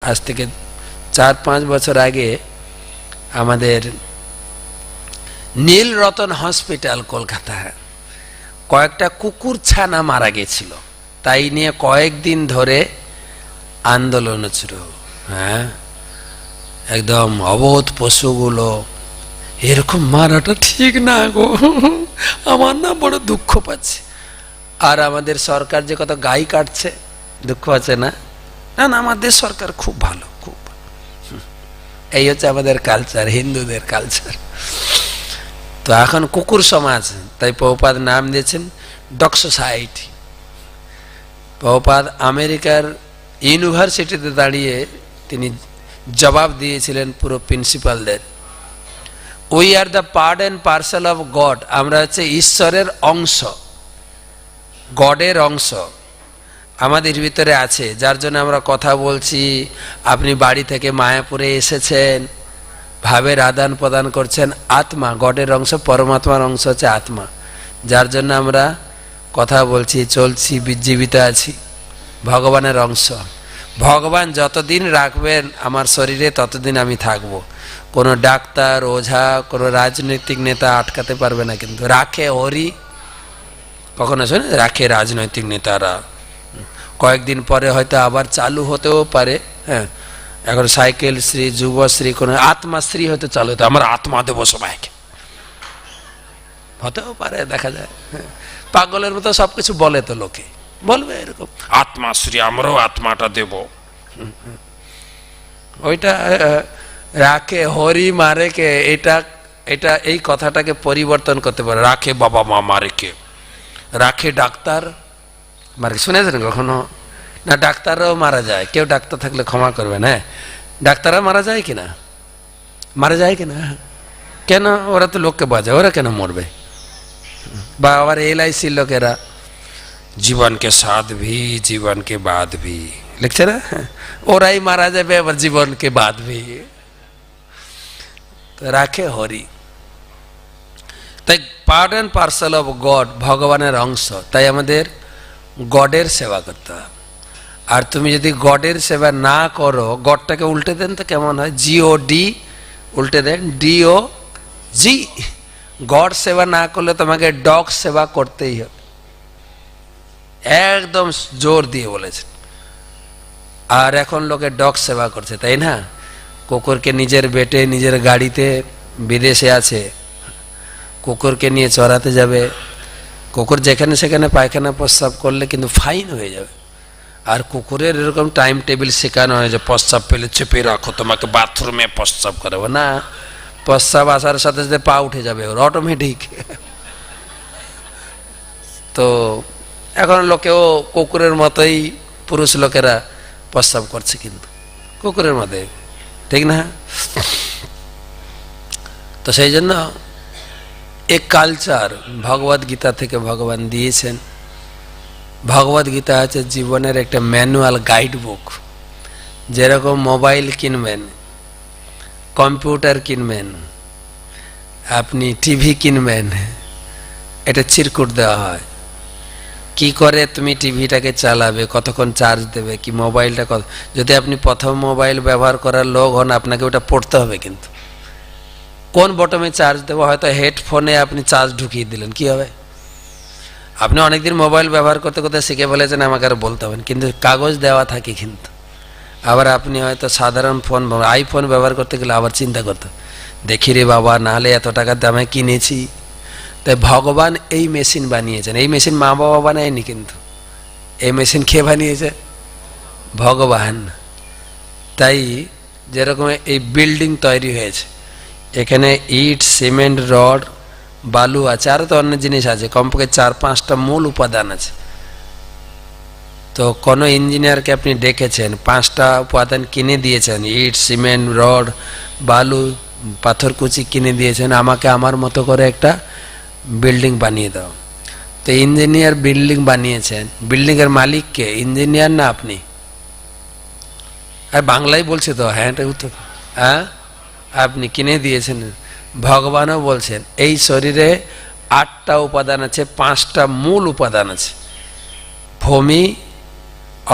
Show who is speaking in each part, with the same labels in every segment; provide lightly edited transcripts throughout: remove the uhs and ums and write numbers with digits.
Speaker 1: আজ থেকে 4-5 বছর আগে আমাদের নীলরতন হসপিটাল কলকাতা কয়েকটা কুকুর ছানা মারা গেছিল, তাই নিয়ে কয়েকদিন ধরে আন্দোলন ছিল। হ্যাঁ, একদম অবোধ পশুগুলো এরকম মারাটা ঠিক না গো, আমার না বড় দুঃখ পাচ্ছে। আর আমাদের সরকার যে কত গাই কাটছে, দুঃখ আছে না? না না, আমাদের সরকার খুব ভালো, খুব ভালো। এই হচ্ছে আমাদের কালচার, হিন্দুদের কালচার। তো এখন কুকুর সমাজ, তাই প্রভুপাদ নাম দিয়েছেন ডগ সোসাইটি। প্রভুপাদ আমেরিকার ইউনিভার্সিটিতে দাঁড়িয়ে তিনি জবাব দিয়েছিলেন পুরো প্রিন্সিপালদের, we are the part and parcel of God. আমরা হচ্ছে ঈশ্বরের অংশ, গডের অংশ আমাদের ভিতরে আছে, যার জন্য আমরা কথা বলছি। আপনি বাড়ি থেকে মায়াপুরে এসেছেন, ভাবের আদান প্রদান করছেন। আত্মা গডের অংশ, পরমাত্মার অংশ হচ্ছে আত্মা, যার জন্য আমরা কথা বলছি, চলছি, জীবিত আছি। ভগবানের অংশ। ভগবান যতদিন রাখবেন আমার শরীরে ততদিন আমি থাকব। কোনো ডাক্তার, ওঝা, কোনো রাজনৈতিক নেতা আটকাতে পারবে না। কিন্তু রাখে হরি, কখনো শোনে রাখে রাজনৈতিক নেতারা, কয়েকদিন পরে হয়তো আবার চালু হতেও পারে। হ্যাঁ, এখন সাইকেল শ্রী, যুবশ্রী, কোনো আত্মাশ্রী হয়তো চালু হতো, আমার আত্মা দেবো সবাইকে, হতেও পারে, দেখা যায়। পাগলের মতো সবকিছু বলে তো, লোকে বলবে এরকম আত্মাশ্রী, আমরাও আত্মাটা দেব। ওইটা রাখে হরি মারে কে, এটা এটা এই কথাটাকে পরিবর্তন করতে পারে। রাখে বাবা মা মারে কে, রাখে ডাক্তার মারে, শুনেছেন কখনো? না, ডাক্তাররাও মারা যায়। কেউ ডাক্তার থাকলে ক্ষমা করবেন। হ্যাঁ, ডাক্তাররা মারা যায় কিনা? মারা যায় কিনা? কেন? ওরা তো লোককে বাজায়, ওরা কেন মরবে? বা আবার LIC লোকেরা জীবনকে সাথ ভি জীবনকে বাদ ভি লিখছে না, ওরাই মারা যাবে আবার জীবনকে বাদ ভি। রাখে হরি। তাই part and parcel of god, ভগবানের অংশ। তাই আমাদের গডের সেবা করতে হবে। আর তুমি যদি গডের সেবা না করো, গডটাকে উল্টে দেন তো কেমন হয়? GOD উল্টে দেন DOG। গড সেবা না করলে তোমাকে ডগ সেবা করতেই হবে, একদম জোর দিয়ে বলেছেন। আর এখন লোকে ডগ সেবা করছে, তাই না? কুকুরকে নিজের বেটে, নিজের গাড়িতে, বিদেশে আছে, কুকুরকে নিয়ে চড়াতে যাবে। কুকুর যেখানে সেখানে পায়খানা প্রস্রাব করলে কিন্তু ফাইন হয়ে যাবে। আর কুকুরের এরকম টাইম টেবিল শেখানো হয় যে প্রস্রাব পেলে চেপে রাখো, তোমাকে বাথরুমে প্রস্রাব করাবো না। প্রস্রাব আসার সাথে সাথে পা উঠে যাবে ওর, অটোমেটিক। তো এখন লোকেও কুকুরের মতোই, পুরুষ লোকেরা প্রস্রাব করছে কিন্তু কুকুরের মধ্যে, ঠিক না? তো সেই জন্য এক কালচার ভগবদ গীতা থেকে ভগবান দিয়েছেন। ভগবদ গীতা আছে জীবনের একটা ম্যানুয়াল গাইড বুক। যেরকম মোবাইল কিনবেন, কম্পিউটার কিনবেন, আপনি টিভি কিনবেন, এটা চিরকুট দেওয়া হয় কি করে তুমি টিভিটাকে চালাবে, কতক্ষণ চার্জ দেবে, কি মোবাইলটা কত। যদি আপনি প্রথম মোবাইল ব্যবহার করার লোক হন, আপনাকে ওটা পড়তে হবে। কিন্তু কোন বটমে চার্জ দেবো, হয়তো হেডফোনে আপনি চার্জ ঢুকিয়ে দিলেন, কি হবে? আপনি অনেকদিন মোবাইল ব্যবহার করতে করতে শিখে ফেলেছেন, আমাকে আর বলতে হবেন। কিন্তু কাগজ দেওয়া থাকে কিন্তু। আবার আপনি হয়তো সাধারণ ফোন, আইফোন ব্যবহার করতে গেলে আবার চিন্তা করতে, দেখি রে বাবা, নাহলে এত টাকার দামে কিনেছি। তাই ভগবান এই মেশিন বানিয়েছেন। এই মেশিন মা বাবা বানায়নি, কিন্তু এই মেশিন কে বানিয়েছে? ভগবান। তাই যেরকম এই বিল্ডিং তৈরি হয়েছে, এখানে ইট, সিমেন্ট, রড, বালু আছে, আরও তো অন্য জিনিস আছে, কমপক্ষে 4-5টা মূল উপাদান আছে। তো কোনো ইঞ্জিনিয়ারকে আপনি ডেকেছেন, 5টা উপাদান কিনে দিয়েছেন, ইট, সিমেন্ট, রড, বালু, পাথরকুচি কিনে দিয়েছেন, আমাকে আমার মতো করে একটা বিল্ডিং বানিয়ে দাও। তো ইঞ্জিনিয়ার বিল্ডিং বানিয়েছেন, বিল্ডিংয়ের মালিক কে? ইঞ্জিনিয়ার না আপনি? আর বাংলায় বলছে তো, হ্যাঁ উত্তর, হ্যাঁ আপনি কিনে দিয়েছেন। ভগবানও বলছেন এই শরীরে 8টা উপাদান আছে, 5টা মূল উপাদান আছে, ভূমি,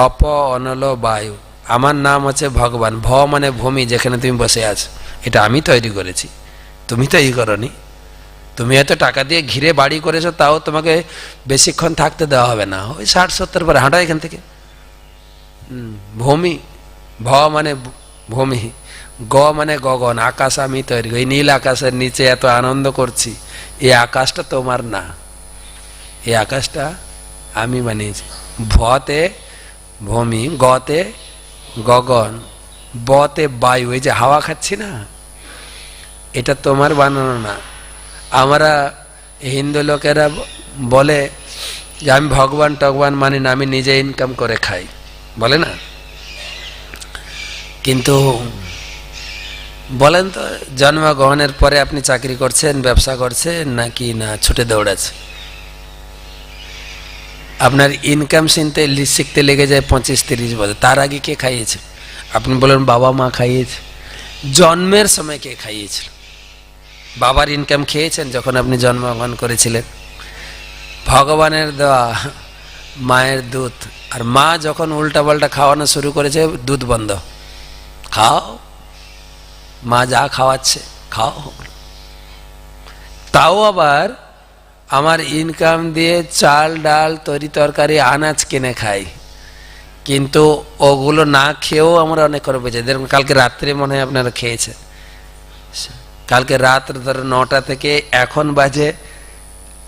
Speaker 1: অপ, অনল, বায়ু। আমার নাম হচ্ছে ভগবান। ভ মানে ভূমি, যেখানে তুমি বসে আছো, এটা আমি তৈরি করেছি, তুমি তৈরি করনি। তুমি হয়তো টাকা দিয়ে ঘিরে বাড়ি করেছো, তাও তোমাকে বেশিক্ষণ থাকতে দেওয়া হবে না, ওই 60-70 পরে হাঁটা এখান থেকে। ভূমি, ভ মানে ভূমি, গ মানে গগন, আকাশ আমি তৈরি। এই নীল আকাশের নিচে এত আনন্দ করছি, এই আকাশটা তোমার না, এই আকাশটা আমি বানিয়েছি। ভতে ভূমি, গতে গগন, বতে বায়ু, এই যে হাওয়া খাচ্ছি না, এটা তোমার বানানো না। আমরা হিন্দু লোকেরা বলে যে আমি ভগবান টগবান মানি না, আমি নিজে ইনকাম করে খাই, বলে না? কিন্তু বলেন তো, জন্মগ্রহণের পরে আপনি চাকরি করছেন, ব্যবসা করছেন, নাকি না ছুটে দৌড়াচ্ছে? আপনার ইনকাম শিখতে লেগে যায় 25-30 বছর। তার আগে কে খাইয়েছে? আপনি বলেন বাবা মা খাইয়েছে। জন্মের সময় কে খাইয়েছিল? বাবার ইনকাম খেয়েছেন যখন আপনি জন্মগ্রহণ করেছিলেন? ভগবানের দেওয়া মায়ের দুধ, আর মা যখন উল্টাপাল্টা খাওয়ানো শুরু করেছে, দুধ বন্ধ, খাও, মা যা খাওয়াচ্ছে খাও। তাও আবার আমার ইনকাম দিয়ে চাল ডাল তরি তরকারি আনাজ কিনে খাই, কিন্তু ওগুলো না খেয়েও আমরা অনেক করে বেঁচে। দেখুন, কালকে রাত্রে মনে হয় আপনারা খেয়েছেন, কালকে রাত ধরো 9টা থেকে এখন বাজে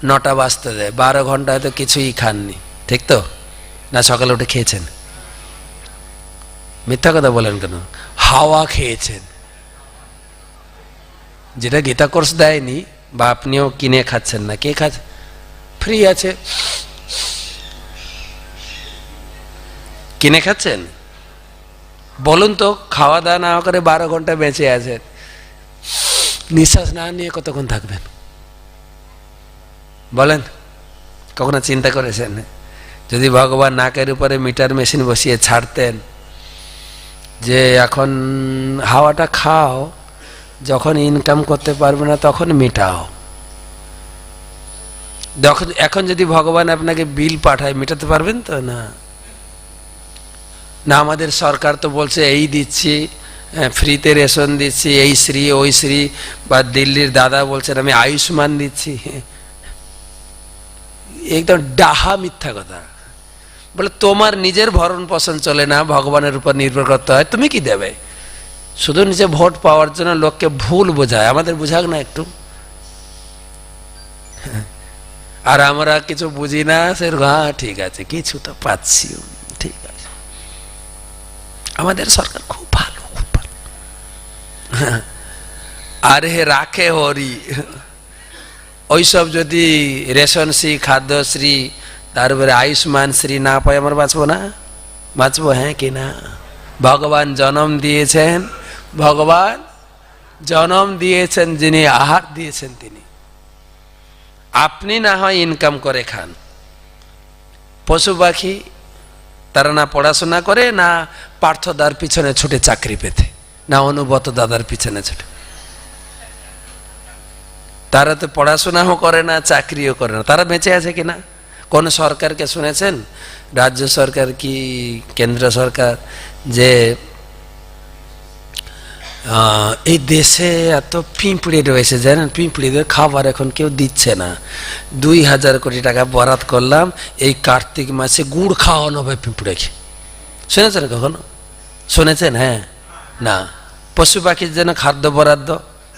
Speaker 1: 9টা বাজতে দেয়, 12 ঘন্টা হয়তো কিছুই খাননি, ঠিক তো না? সকালে উঠে খেয়েছেন? মিথ্যা কথা বলেন কেন? হাওয়া খেয়েছেন, যেটা গীতা কোর্স দেয়নি, বা আপনিও কিনে খাচ্ছেন না। কে খাচ্ছে? ফ্রি আছে, কিনে খাচ্ছেন? বলুন তো, খাওয়া দাওয়া না করে 12 ঘন্টা বেঁচে আছেন, নিঃশ্বাস না নিয়ে কতক্ষণ থাকবেন বলেন? কখনো চিন্তা করেছেন? যদি ভগবান নাকের উপরে মিটার মেশিন বসিয়ে ছাড়তেন যে এখন হাওয়াটা খাও, যখন ইনকাম করতে পারবে না তখন মিটাও। এখন যদি ভগবান আপনাকে বিল পাঠায়, মেটাতে পারবেন তো? না না। আমাদের সরকার তো বলছে এই দিচ্ছি, ফ্রিতে রেশন দিচ্ছি, এই শ্রী ওই শ্রী, বা দিল্লির দাদা বলছেন আমি আয়ুষ্মান দিচ্ছি। একদম ডাহা মিথ্যা কথা। বলে তোমার নিজের ভরণ পোষণ চলে না, ভগবানের উপর নির্ভর করতে হয়, তুমি কি দেবে? শুধু নিজে ভোট পাওয়ার জন্য লোককে ভুল বোঝায়। আমাদের বুঝাক না একটু। আর আমরা কিছু বুঝি না, সে হ্যাঁ ঠিক আছে, কিছু তো পাচ্ছি, ঠিক আছে। আমাদের সরকার খুব ভালো, খুব ভালো। আরে রাখে হরি, ওইসব যদি রেশনশ্রী, খাদ্যশ্রী, তারপরে আয়ুষ্মান শ্রী না পাই, আমরা বাঁচবো না? বাঁচবো, হ্যাঁ কি না? ভগবান জন্ম দিয়েছেন, ভগবান জন্ম দিয়েছেন, যিনি আহার দিয়েছেন তিনি। আপনি না হয় ইনকাম করে খান, পশু পাখি তারা না পড়াশোনা করে, না পার্থদার পিছনে ছুটে চাকরি পেতে, না অনুব্রত দাদার পিছনে ছুটে। তারা তো পড়াশোনাও করে না, চাকরিও করে না, তারা বেঁচে আছে কিনা? কোন সরকারকে শুনেছেন, রাজ্য সরকার কি কেন্দ্র সরকার, যে এই দেশে এত পিঁপড়ে রয়েছে জানেন, পিঁপড়িদের খাবার এখন কেউ দিচ্ছে না, 2000 কোটি টাকা বরাদ করলাম, এই কার্তিক মাসে গুড় খাওয়ানো হবে পিঁপড়েকে। শুনেছেন কখনো? শুনেছেন? হ্যাঁ না। পশু পাখির জন্য খাদ্য বরাদ্দ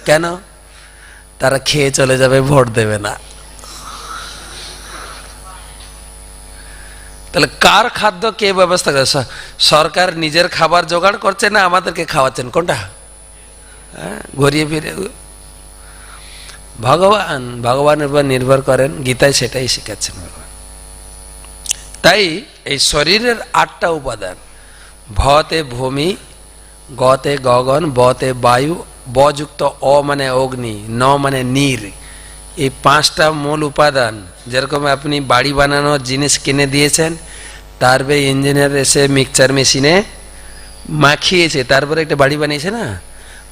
Speaker 1: কেন? তারা খেয়ে চলে যাবে, ভোট দেবে না। তাহলে কার খাদ্য কে ব্যবস্থা করে? সরকার নিজের খাবার জোগাড় করছে না আমাদেরকে খাওয়াচ্ছেন? কোনটা? ঘুরিয়ে ফিরে ভগবানের উপর নির্ভর করেন, গীতায় সেটাই শিখাচ্ছেন ভগবান। তাই এই শরীরের 8টা উপাদান, ভতে ভূমি, গতে গগন, বতে বায়ু, বযুক্ত অ মানে অগ্নি, ন মানে নীর, এই 5টা মূল উপাদান। যেরকম আপনি বাড়ি বানানোর জিনিস কিনে দিয়েছেন, তারপরে ইঞ্জিনিয়ার এসে মিক্সচার মেশিনে মাখিয়েছে, তারপরে একটা বাড়ি বানিয়েছে না,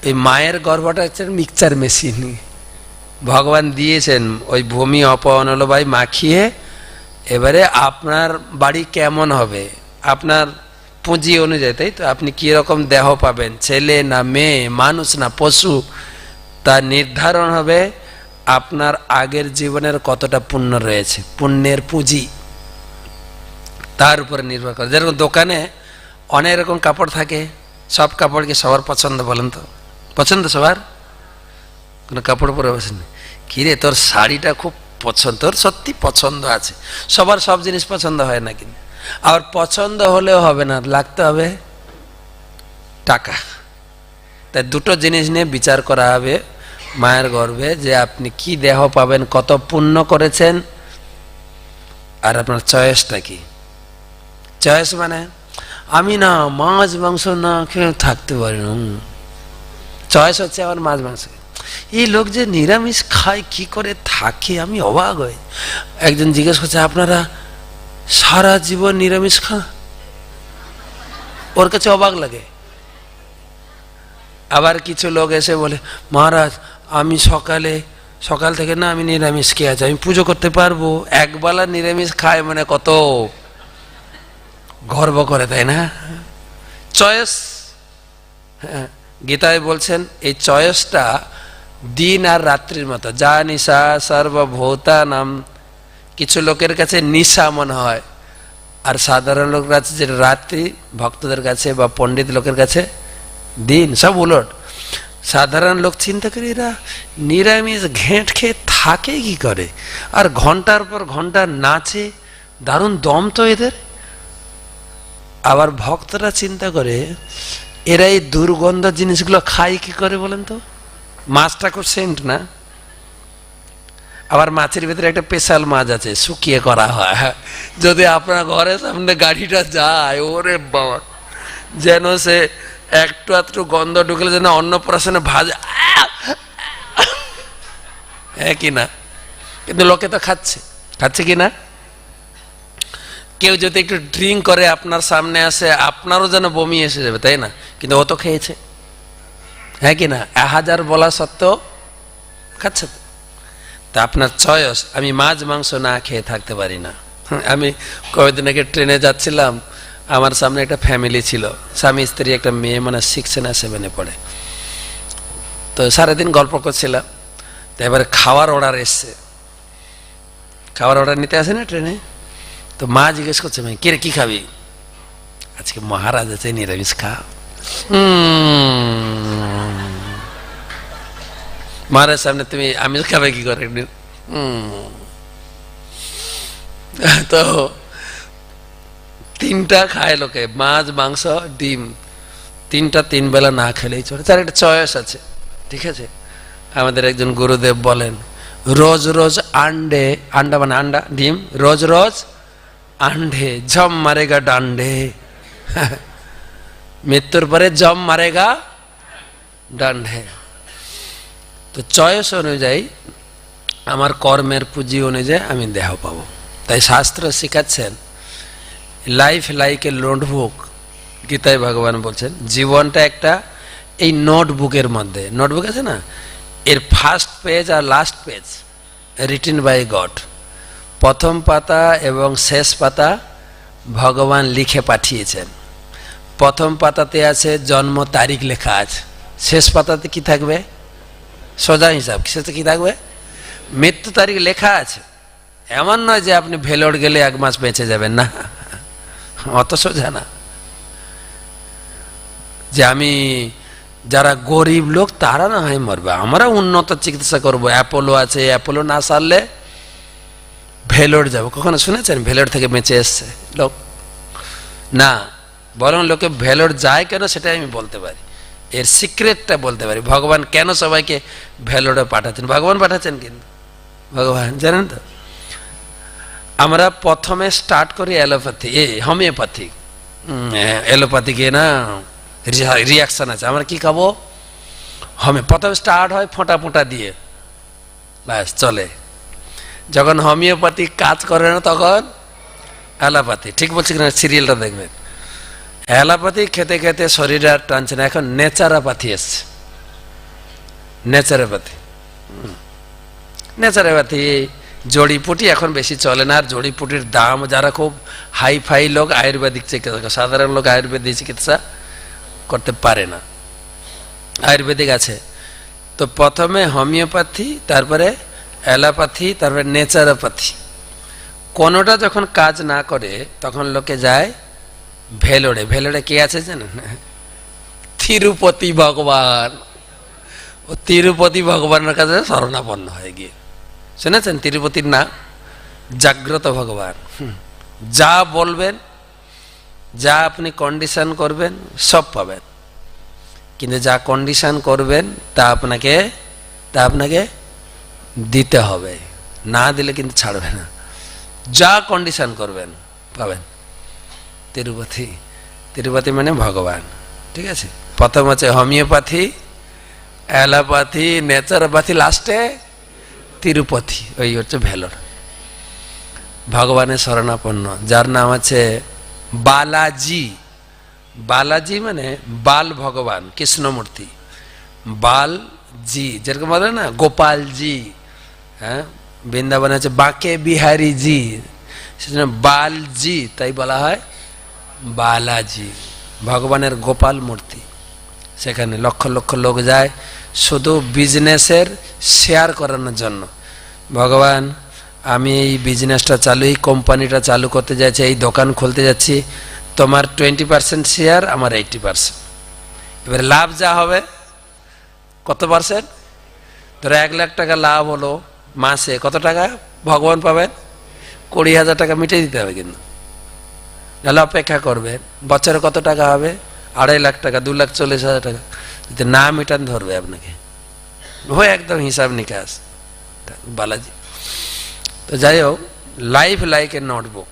Speaker 1: এই মায়ের গর্ভটা হচ্ছে মিক্সচার মেশিন। ভগবান দিয়েছেন ওই ভূমি অপ অনলবাই মাখিয়ে। এবারে আপনার বাড়ি কেমন হবে, আপনার পুঁজি অনুযায়ী, তাই তো? আপনি কি রকম দেহ পাবেন, ছেলে না মেয়ে, মানুষ না পশু, তা নির্ধারণ হবে আপনার আগের জীবনের কতটা পুণ্য রয়েছে, পুণ্যের পুঁজি তার উপরে নির্ভর করে। যেরকম দোকানে অনেক রকম কাপড় থাকে, সব কাপড় কি সবার পছন্দ বলেন তো? পছন্দ সবার? কোনো কাপড় পরে বসেন, কিরে তোর শাড়িটা খুব পছন্দ, তোর সত্যি পছন্দ আছে। সবার সব জিনিস পছন্দ হয় না, কিন্তু আর পছন্দ হলেও হবে না, লাগতে হবে টাকা। তাই দুটো জিনিস নিয়ে বিচার করা হবে মায়ের গর্ভে, যে আপনি কি দেহ পাবেন, কত পুণ্য করেছেন, আর আপনার চয়েসটা কি। চয়েস মানে আমি না মাছ মাংস না খেয়ে থাকতে পারি না, চয়েস হচ্ছে আমার মাছ মাংস। এই লোক যে নিরামিষ খায় কি করে থাকে, আমি অবাক হই। একজন জিজ্ঞেস করছে, আপনারা সারা জীবন নিরামিষ খান? ওর কাছে অবাক লাগে। আবার কিছু লোক এসে বলে, মহারাজ আমি সকাল থেকে না আমি নিরামিষ খেয়ে আছি, আমি পুজো করতে পারবো। একবেলা নিরামিষ খায় মানে কত গর্ব করে, তাই না? চয়েস। হ্যাঁ, গীতায় বলছেন এই চয়েসটা দিন আর রাত্রির মতো, যা নিশা সর্বভূতা নাম। কিছু লোকের কাছে নিশা মনে হয়, আর সাধারণ লোকের কাছে যে রাত্রি, ভক্তদের কাছে বা পণ্ডিত লোকের কাছে দিন, সব উলট। সাধারণ লোক চিন্তা করে এরা নিরামিষ ঘেঁট খেয়ে থাকে কি করে, আর ঘন্টার পর ঘন্টা নাচে, দারুণ দম তো এদের। আবার ভক্তরা চিন্তা করে এরা এই দুর্গন্ধ জিনিসগুলো খায় কি করে বলেন তো? মাছটা খুব সেন্ট না? আবার মাছের ভিতরে একটা স্পেশাল মাছ আছে, শুকিয়ে করা হয়। যদি আপনার ঘরের সামনে গাড়িটা যায়, ওরে বাবা, যেন সে একটু একটু গন্ধ ঢুকলে যেন অন্নপ্রাশনে ভাজে, হ্যাঁ কি না? কিন্তু লোকে তো খাচ্ছে কি না? কেউ যদি একটু ড্রিঙ্ক করে আপনার সামনে আসে, আপনারও যেন বমি এসে যাবে, তাই না? কিন্তু ও তো খেয়েছে, হ্যাঁ কি না? 1000 বলা সত্ত্বেও খাচ্ছে। তা আপনার চয়েস। আমি মাছ মাংস না খেয়ে থাকতে পারি না। আমি কয়েকদিন আগে ট্রেনে যাচ্ছিলাম, আমার সামনে একটা ফ্যামিলি ছিল, স্বামী স্ত্রী, একটা মেয়ে, মানে 6 না 7 পড়ে। তো সারাদিন গল্প করছিলাম। তো এবারে খাওয়ার অর্ডার এসছে, খাওয়ার অর্ডার নিতে আসে না ট্রেনে। তো মা জিজ্ঞেস করছে, মেয়ে কিরে কি খাবি? আজকে মহারাজ আছে, নিরামিষ খা। মহারাজ সামনে তুমি আমিষ খাবে কি করে? তো 3টা খায় লোকে, মাছ মাংস ডিম, 3টা 3 বেলা না খেলেই চলে। তার একটা চয়েস আছে, ঠিক আছে? আমাদের একজন গুরুদেব বলেন, রোজ রোজ আন্ডা মানে আন্ডা ডিম, রোজ রোজ আন্ডে জম মারেগা ডান্ডে। মৃত্যুর পরে জম মারেগা ডান্ডে। তো চয়েস অনুযায়ী, আমার কর্মের পুঁজি অনুযায়ী আমি দেহ পাবো। তাই শাস্ত্র শিখাচ্ছেন, লাইফ লাইক এ নোটবুক। গীতায় ভগবান বলছেন জীবনটা একটা এই নোটবুকের মধ্যে। নোটবুক আছে না, এর ফার্স্ট পেজ আর last page written by God. প্রথম পাতা এবং শেষ পাতা ভগবান লিখে পাঠিয়েছেন। প্রথম পাতাতে আছে জন্ম তারিখ লেখা আছে, শেষ পাতাতে কি থাকবে? সোজা হিসাব, কিসেতে কি থাকবে? মৃত্যু তারিখ লেখা আছে। এমন নয় যে আপনি ভেলোর গেলে 1 মাস বেঁচে যাবেন, না, অত সোজা না। যে আমি, যারা গরিব লোক তারা না হয় মরবে, আমরা উন্নত চিকিৎসা করবো, অ্যাপোলো আছে, অ্যাপোলো না সারলে ভেলোর যাবো। কখনো শুনেছেন ভেলোর থেকে বেঁচে এসছে লোক? না, বরং লোকে ভেলোর যায় কেন সেটাই আমি বলতে পারি, এর সিক্রেটটা বলতে পারি। ভগবান কেন সবাইকে ভেলোরে পাঠাচ্ছেন? ভগবান পাঠাচ্ছেন, কিন্তু ভগবান জানেন তো। আমরা প্রথমে স্টার্ট করি অ্যালোপ্যাথি, হোমিওপ্যাথিক। অ্যালোপ্যাথিকে না রিয়াকশন আছে, আমরা কি খাবো? প্রথমে স্টার্ট হয় ফোঁটা ফোঁটা দিয়ে, ব্যাস চলে। যখন হোমিওপ্যাথিক কাজ করে না তখন অ্যালোপ্যাথি। ঠিক বলছি কিনা? সিরিয়ালটা দেখবেন। অ্যালোপ্যাথি খেতে খেতে শরীর আর টানছে না, এখন নেচারোপ্যাথি এসছে। নেচারোপ্যাথি জড়িপুটি এখন বেশি চলে না, আর জড়িপুটির দাম, যারা খুব হাই ফাই লোক আয়ুর্বেদিক চিকিৎসা, সাধারণ লোক আয়ুর্বেদিক চিকিৎসা করতে পারে না। আয়ুর্বেদিক আছে তো প্রথমে হোমিওপ্যাথি, তারপরে অ্যালোপ্যাথি, তারপরে নেচারোপ্যাথি। কোনোটা যখন কাজ না করে তখন লোকে যায় ভেলোরে। ভেলোরে কে আছে জানেন? তিরুপতি ভগবান। ও তিরুপতি ভগবানের কাছে শরণাপন্ন হয়ে গিয়ে, শুনেছেন তিরুপতির নাম? জাগ্রত ভগবান। যা বলবেন, যা আপনি কন্ডিশন করবেন সব পাবেন, কিন্তু যা কন্ডিশন করবেন তা আপনাকে দিতে হবে, না দিলে কিন্তু ছাড়বে না। যা কন্ডিশন করবেন পাবেন। তিরুপতি, তিরুপতি মানে ভগবান, ঠিক আছে? প্রথম হচ্ছে হোমিওপ্যাথি, অ্যালোপ্যাথি, নেচারোপ্যাথি, লাস্টে তিরুপতি, ওই হচ্ছে ভেলোর। ভগবানের শরণাপন্ন, যার নাম আছে বালাজি। বালাজি মানে বাল ভগবান, কৃষ্ণমূর্তি। বালজি, যেরকম বলে না গোপালজি, হ্যাঁ, বৃন্দাবনে আছে বাঁকে বিহারী জি, সেজন্য বালজি, তাই বলা হয় বালাজি। ভগবানের গোপাল মূর্তি। সেখানে লক্ষ লক্ষ লোক যায় শুধু বিজনেসের শেয়ার করানোর জন্য। ভগবান, আমি এই বিজনেসটা চালু, এই কোম্পানিটা চালু করতে যাচ্ছি, এই দোকান খুলতে যাচ্ছি, তোমার 20% শেয়ার, আমার 80%। এবারে লাভ যা হবে, কত পার্সেন্ট? ধরো 1 লাখ টাকা লাভ হলো, মাসে কত টাকা ভগবান পাবেন? 20,000 টাকা মিটিয়ে দিতে হবে। কিন্তু নাহলে অপেক্ষা করবেন, বছরে কত টাকা হবে? 2.5 লাখ টাকা, 2,40,000 টাকা। যদি না মিটান ধরবে আপনাকে, হয় একদম হিসাব নিকাশ বালাজি। তো যাই হোক, life like a notebook,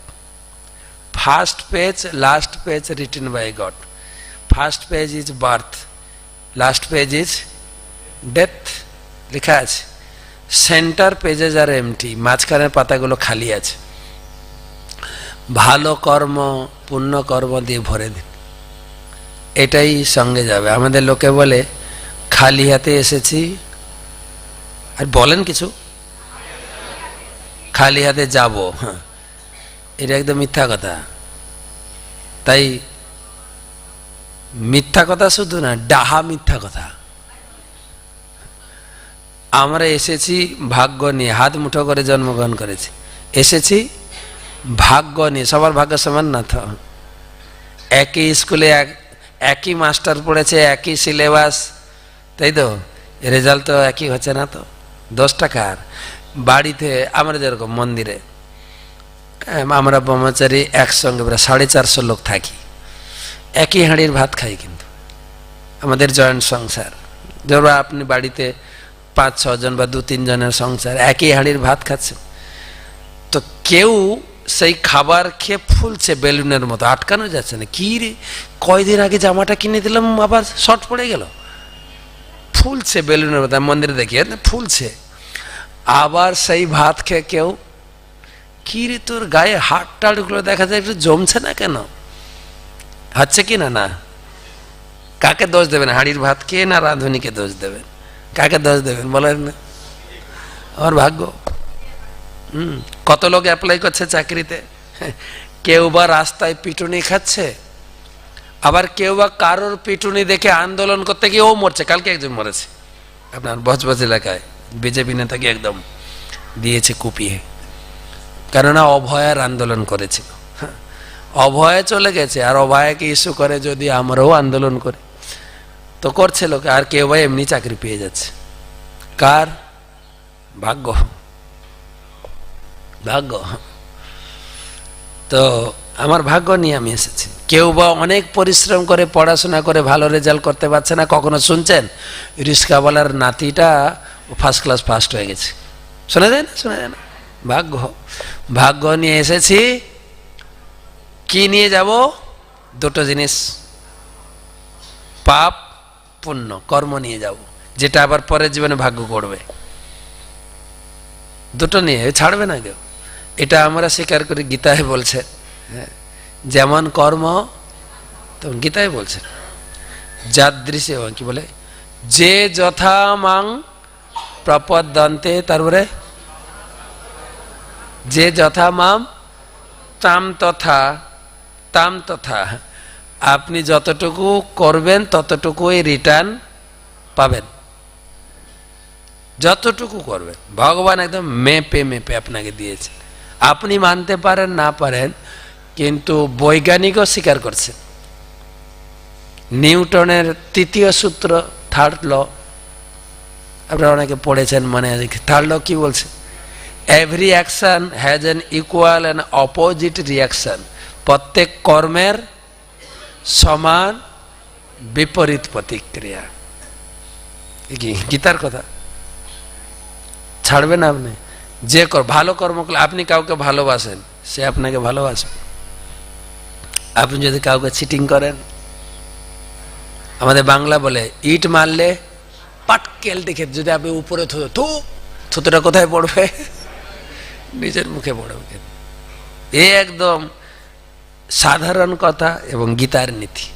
Speaker 1: first page, last page written by God. First page is birth, last page is death, লেখা আছে। সেন্টার পেজেস আর এমটি, মাঝখানের পাতাগুলো খালি আছে। ভালো কর্ম, পুণ্য কর্ম দিয়ে ভরে দিন, এটাই সঙ্গে যাবে। আমাদের লোকে বলে খালি হাতে এসেছি, আর বলেন কিছু, খালি হাতে যাব। হ্যাঁ, এটা একদম মিথ্যা কথা। তাই মিথ্যা কথা শুধু না, ডাহা মিথ্যা কথা। আমরা এসেছি ভাগ্য নিয়ে, হাত মুঠো করে জন্মগ্রহণ করেছি, এসেছি ভাগ্য নিয়ে। সবার ভাগ্য সমান না তো। একই স্কুলে একই মাস্টার পড়েছে, একই সিলেবাস, তাই তো রেজাল্ট তো একই হচ্ছে না। তো 10 টাকার বাড়িতে, আমরা যেরকম মন্দিরে আমরা ব্রহ্মচারী একসঙ্গে প্রায় 450 লোক থাকি, একই হাঁড়ির ভাত খাই, কিন্তু আমাদের জয়েন্ট সংসার। ধরো আপনি বাড়িতে 5-6 জন বা 2-3 জনের সংসার, একই হাঁড়ির ভাত খাচ্ছে। তো কেউ সেই খাবার খেয়ে ফুলছে বেলুনের মতো, আটকানো যাচ্ছে না। কি রে, কয়দিন আগে জামাটা কিনে দিলাম, আবার শর্ট পড়ে গেল, ফুলছে বেলুনের মতো। মন্দিরে দেখি ফুলছে। আবার সেই ভাত খেয়ে কেউ, কি রে তোর গায়ে হাড় টাড়গুলো দেখা যায় একটু জমছে না কেন, হচ্ছে কি না? না, কাকে দোষ দেবেন? হাঁড়ির ভাত খেয়ে না রাঁধুনিকে দোষ দেবেন? কাকে দোষ দেবেন বলেন না? আমার ভাগ্য। কত লোক অ্যাপ্লাই করছে চাকরিতে, কেউ বা রাস্তায় পিটুনি খাচ্ছে, আবার কেউ বা কারোর পিটুনি দেখে আন্দোলন করতে গিয়ে ও মরছে। কালকে একজন মরেছে আপনার বজবজ এলাকায়, বিজেপি নেতাকে একদম দিয়েছে কুপিয়ে, কেননা অভয়ার আন্দোলন করেছিল। অভয়ে চলে গেছে, আর অভয়াকে ইস্যু করে যদি আমরাও আন্দোলন করি, তো করছে লোক। আর কেউ বা এমনি চাকরি পেয়ে যাচ্ছে। কার ভাগ্য? ভাগ্য। তো আমার ভাগ্য নিয়ে আমি এসেছি। কেউ বা অনেক পরিশ্রম করে পড়াশোনা করে ভালো রেজাল্ট করতে পারছে না। কখনো শুনছেন রিস্কাওয়ালার নাতিটা ফার্স্ট ক্লাস ফার্স্ট হয়ে গেছে? শোনা যায় না? শোনা যায় না? ভাগ্য। ভাগ্য নিয়ে এসেছি। কি নিয়ে যাব? দুটো জিনিস, পাপ পুণ্য কর্ম নিয়ে যাব, যেটা আবার পরের জীবনে ভাগ্য করবে। দুটো নিয়ে ছাড়বে না কেউ। এটা আমরা স্বীকার করি, গীতায় বলছে। যেমন কর্ম, তখন গীতায় বলছে যাদৃশে, কি বলে, যে যথা মাং প্রপদ্যন্তে, তারপরে যে যথা মাম তাম তথা তাম তথা, আপনি যতটুকু করবেন ততটুকুই রিটার্ন পাবেন, যতটুকু করবেন। ভগবান একদম মেপে মেপে আপনাকে দিয়েছে। আপনি মানতে পারেন না পারেন, কিন্তু বৈজ্ঞানিকও স্বীকার করছে। নিউটনের তৃতীয় সূত্র, থার্ড ল, আপনারা অনেকে পড়েছেন, মানে থার্ড ল কি বলছে? Every action has N equal and opposite reaction. প্রত্যেক কর্মের সমান বিপরীত প্রতিক্রিয়া। গীতার কথা ছাড়বেন আপনি? যে ভালো কর্ম করলে, আপনি কাউকে ভালোবাসেন, সে আপনাকে ভালোবাসবে। আপনি যদি কাউকে চিটিং করেন, আমাদের বাংলা বলে ইট মারলে পাটকেল দেখে যদি আপনি উপরে থুতুটা কোথায় পড়বে? নিজের মুখে পড়বে। এ একদম সাধারণ কথা এবং গীতার নীতি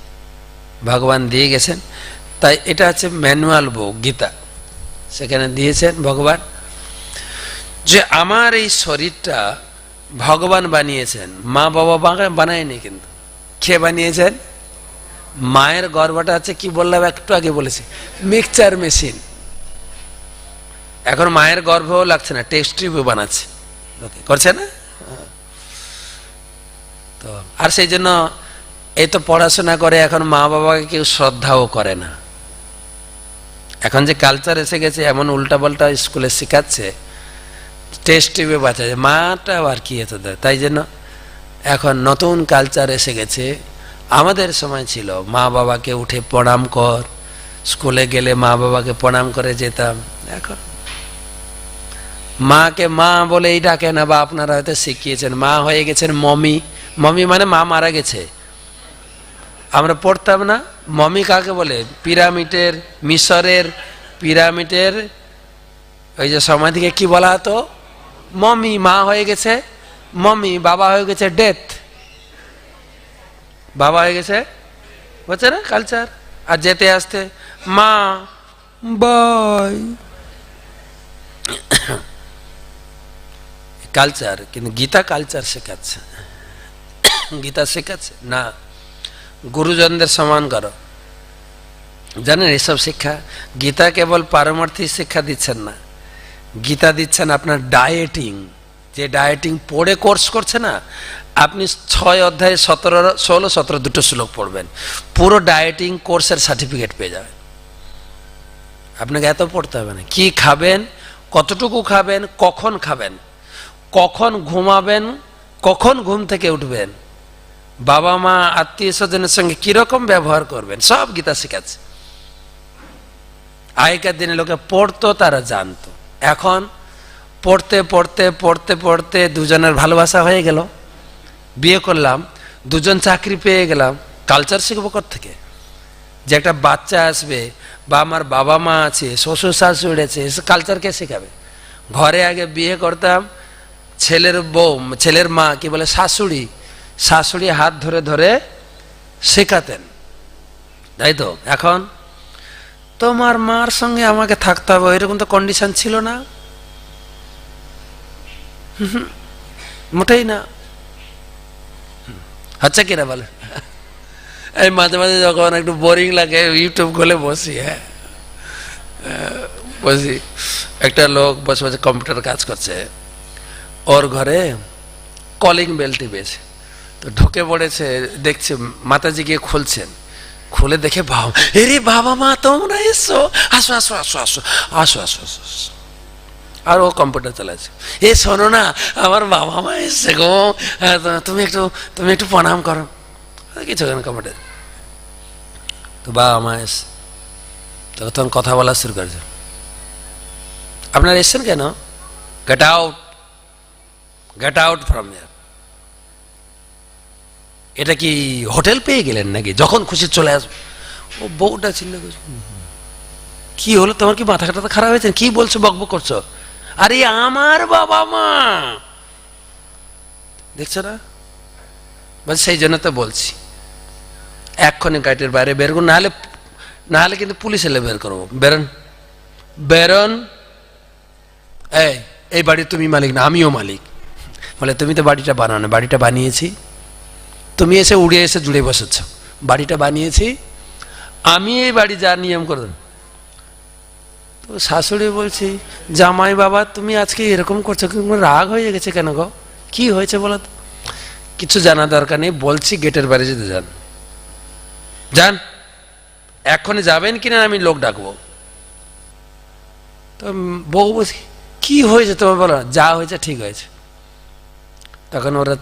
Speaker 1: ভগবান দিয়ে গেছেন। তাই এটা হচ্ছে ম্যানুয়াল বুক গীতা। সেখানে দিয়েছেন ভগবান যে আমার এই শরীরটা ভগবান বানিয়েছেন, মা বাবা বানায়নি। কিন্তু কে বানিয়েছেন? মায়ের গর্ভটা আছে, কি বললাম একটু আগে বলেছি, মিক্সচার মেশিন। এখন মায়ের গর্ভও লাগছে না, টেস্ট টিউব বানাচ্ছে, করছে না? তো আর সেই জন্য এই তো পড়াশোনা করে এখন মা বাবাকে কেউ শ্রদ্ধাও করে না। এখন যে কালচার এসে গেছে, এমন উল্টাপাল্টা স্কুলে শেখাচ্ছে, টেস্ট টিউবে বাঁচাচ্ছে, মাটা আর কি এত দেয়। তাই জন্য এখন নতুন কালচার এসে গেছে। আমাদের সময় ছিল মা বাবাকে উঠে প্রণাম কর, স্কুলে গেলে মা বাবাকে প্রণাম করে যেতাম। এখন মাকে মা বলেই ডাকে না, বা আপনারা হয়তো শিখিয়েছেন, মা হয়ে গেছেন মমি। মমি মানে মা মারা গেছে। আমরা পড়তাম না মমি কাকে বলে? পিরামিডের, মিশরের পিরামিডের ওই যে সমাধিকে কি বলা হতো? মমি। মা হয়ে গেছে মমি, বাবা হয়ে গেছে ডেথ, বাবা হয়ে গেছে, বুঝছে না কালচার? আর যেতে আসতে মা বাই কালচার। কিন্তু গীতা কালচার শেখাচ্ছে, গীতা শেখাচ্ছে না গুরুজনদের সম্মান করো। জানেন এসব শিক্ষা গীতা কেবল পারমার্থিক শিক্ষা দিচ্ছেন না, গীতা দিচ্ছেন আপনার ডায়েটিং। যে ডায়েটিং পড়ে কোর্স করছে না, আপনি 6 অধ্যায়ে 16, 17 দুটো শ্লোক পড়বেন, পুরো ডায়েটিং কোর্সের সার্টিফিকেট পেয়ে যাবেন। আপনাকে এত পড়তে হবে না। কি খাবেন, কতটুকু খাবেন, কখন খাবেন, কখন ঘুমাবেন, কখন ঘুম থেকে উঠবেন, বাবা মা আত্মীয় স্বজনের সঙ্গে কিরকম ব্যবহার করবেন, সব গীতা শেখাচ্ছে। আগেকার দিনে লোকে পড়তো, তারা জানতো। এখন পড়তে পড়তে পড়তে পড়তে দুজনের ভালোবাসা হয়ে গেল, বিয়ে করলাম, দুজন চাকরি পেয়ে গেলাম, কালচার শিখবো থেকে? যে একটা বাচ্চা আসবে, বা আমার বাবা মা আছে, শ্বশুর শাশুড়ি আছে, কালচার কে শেখাবে? ঘরে আগে বিয়ে করতাম, ছেলের বউ, ছেলের মা কি বলে শাশুড়ি, শাশুড়ি হাত ধরে ধরে শেখাতেন, তাই তো? এখন তোমার মার সঙ্গে আমাকে থাকতে হবে, এরকম তো কন্ডিশন ছিল না, মোটেই না। আচ্ছা কিনা বলে? এই মাঝে মাঝে যখন একটু বোরিং লাগে ইউটিউব খুলে বসি, বসি, একটা লোক বসে বসে কম্পিউটার কাজ করছে, ওর ঘরে কলিং বেল টিপেছে, তো ঢুকে পড়েছে, দেখছে মাতাজি গিয়ে খুলছেন, খুলে দেখে বাবা, এরে বাবা মা তোমরা এসো, আসো আসো আসো আসো আসো আসো আসো। আর ও কম্পিউটার চালাচ্ছে, এ শোনো না আমার বাবা মা এসছে গো, তুমি একটু প্রণাম করো, কিছু কম্পিউটার। তো বাবা মা এসছে, তখন কথা বলা শুরু করেছে, আপনারা এসছেন কেন? Get out, get out from here. এটা কি হোটেল পেয়ে গেলেন নাকি যখন খুশি চলে আসবো? ও বউটা চিন্তা করছে, কি হলো তোমার, কি মাথা টাথা খারাপ হয়েছে, কি বলছো, বকবক করছো? আরে আমার বাবা মা, দেখছো না? বলছে সেই জন্য তো বলছি এক্ষুনি গাড়ির বাইরে বের করুন, নাহলে কিন্তু পুলিশ এলে বের করবো। বেরোন, বেরোন। এই বাড়ির তুমি মালিক না, আমিও মালিক। বলে তুমি তো বাড়িটা বানানো, বাড়িটা বানিয়েছি, তুমি এসে উড়ে এসে জুড়ে বসেছ, বাড়িটা বানিয়েছি আমি, এই বাড়ি যা নিয়ম করে দেব। তো শাশুড়ি বলছি, জামাই বাবা তুমি আজকে এরকম করছো, রাগ হয়ে গেছে কেন গো, কি হয়েছে বলো তো? কিছু জানা দরকার নেই, বলছি গেটের বাইরে যেতে যান, যান, এখনই যাবেন কিনা আমি লোক ডাকবো। তো বউ বলছি কি হয়েছে তোমার বলো, যা হয়েছে ঠিক হয়েছে। তখন ওরা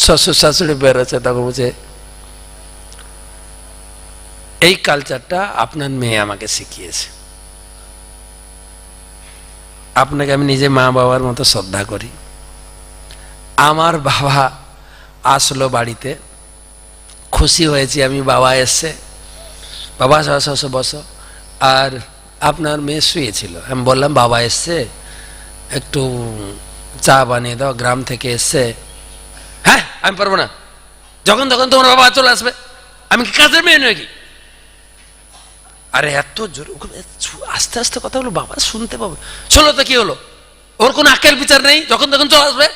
Speaker 1: শ্বশুর শাশুড়ি বেরোচ্ছে, তখন বলছে এই কালচারটা আপনার মেয়ে আমাকে শিখিয়েছে, আপনাকে আমি নিজে মা বাবার মতো শ্রদ্ধা করি। আমার বাবা আসলো বাড়িতে, খুশি হয়েছি আমি, বাবা এসছে, বাবা বসো বসো, আর আপনার মেয়ে শুয়েছিল। আমি বললাম বাবা এসছে, একটু চা বানিয়ে দাও, গ্রাম থেকে এসছে। হ্যাঁ আমি পারবো না, যখন তখন তোমার বাবা চলে আসবে, আমি কি কাজের মেয়ে নাকি? আরে এত জোর, আস্তে আস্তে কথা বলো, বাবা শুনতে পাবে। শোনো তো কি হলো, ওর কোনো আক্কেল বিচার নেই, যখন তখন চলে আসবে।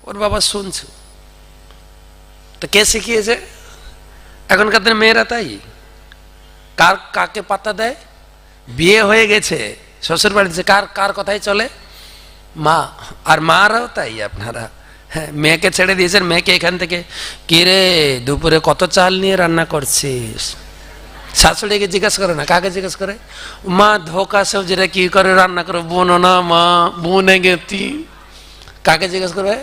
Speaker 1: ওর বাবা শুনছে, তো কে শিখিয়েছে? এখনকার দিনে মেয়েরা তাই, কার কাকে পাত্তা দেয়, বিয়ে হয়ে গেছে শ্বশুর বাড়িতে, কার কার কথাই চলে, মা। আর মারাও তাই, আপনারা হ্যাঁ মেয়েকে ছেড়ে দিয়েছেন, মেয়েকে এখান থেকে কি রে দুপুরে কত চাল নিয়ে রান্না করছিস, শাশুড়িকে জিজ্ঞেস করে না, কাকে জিজ্ঞেস করে? মা ধোকা সব যেটা কি করে রান্না করে, বোনো না মা, বোনে গেতি, কাকে জিজ্ঞেস করবে?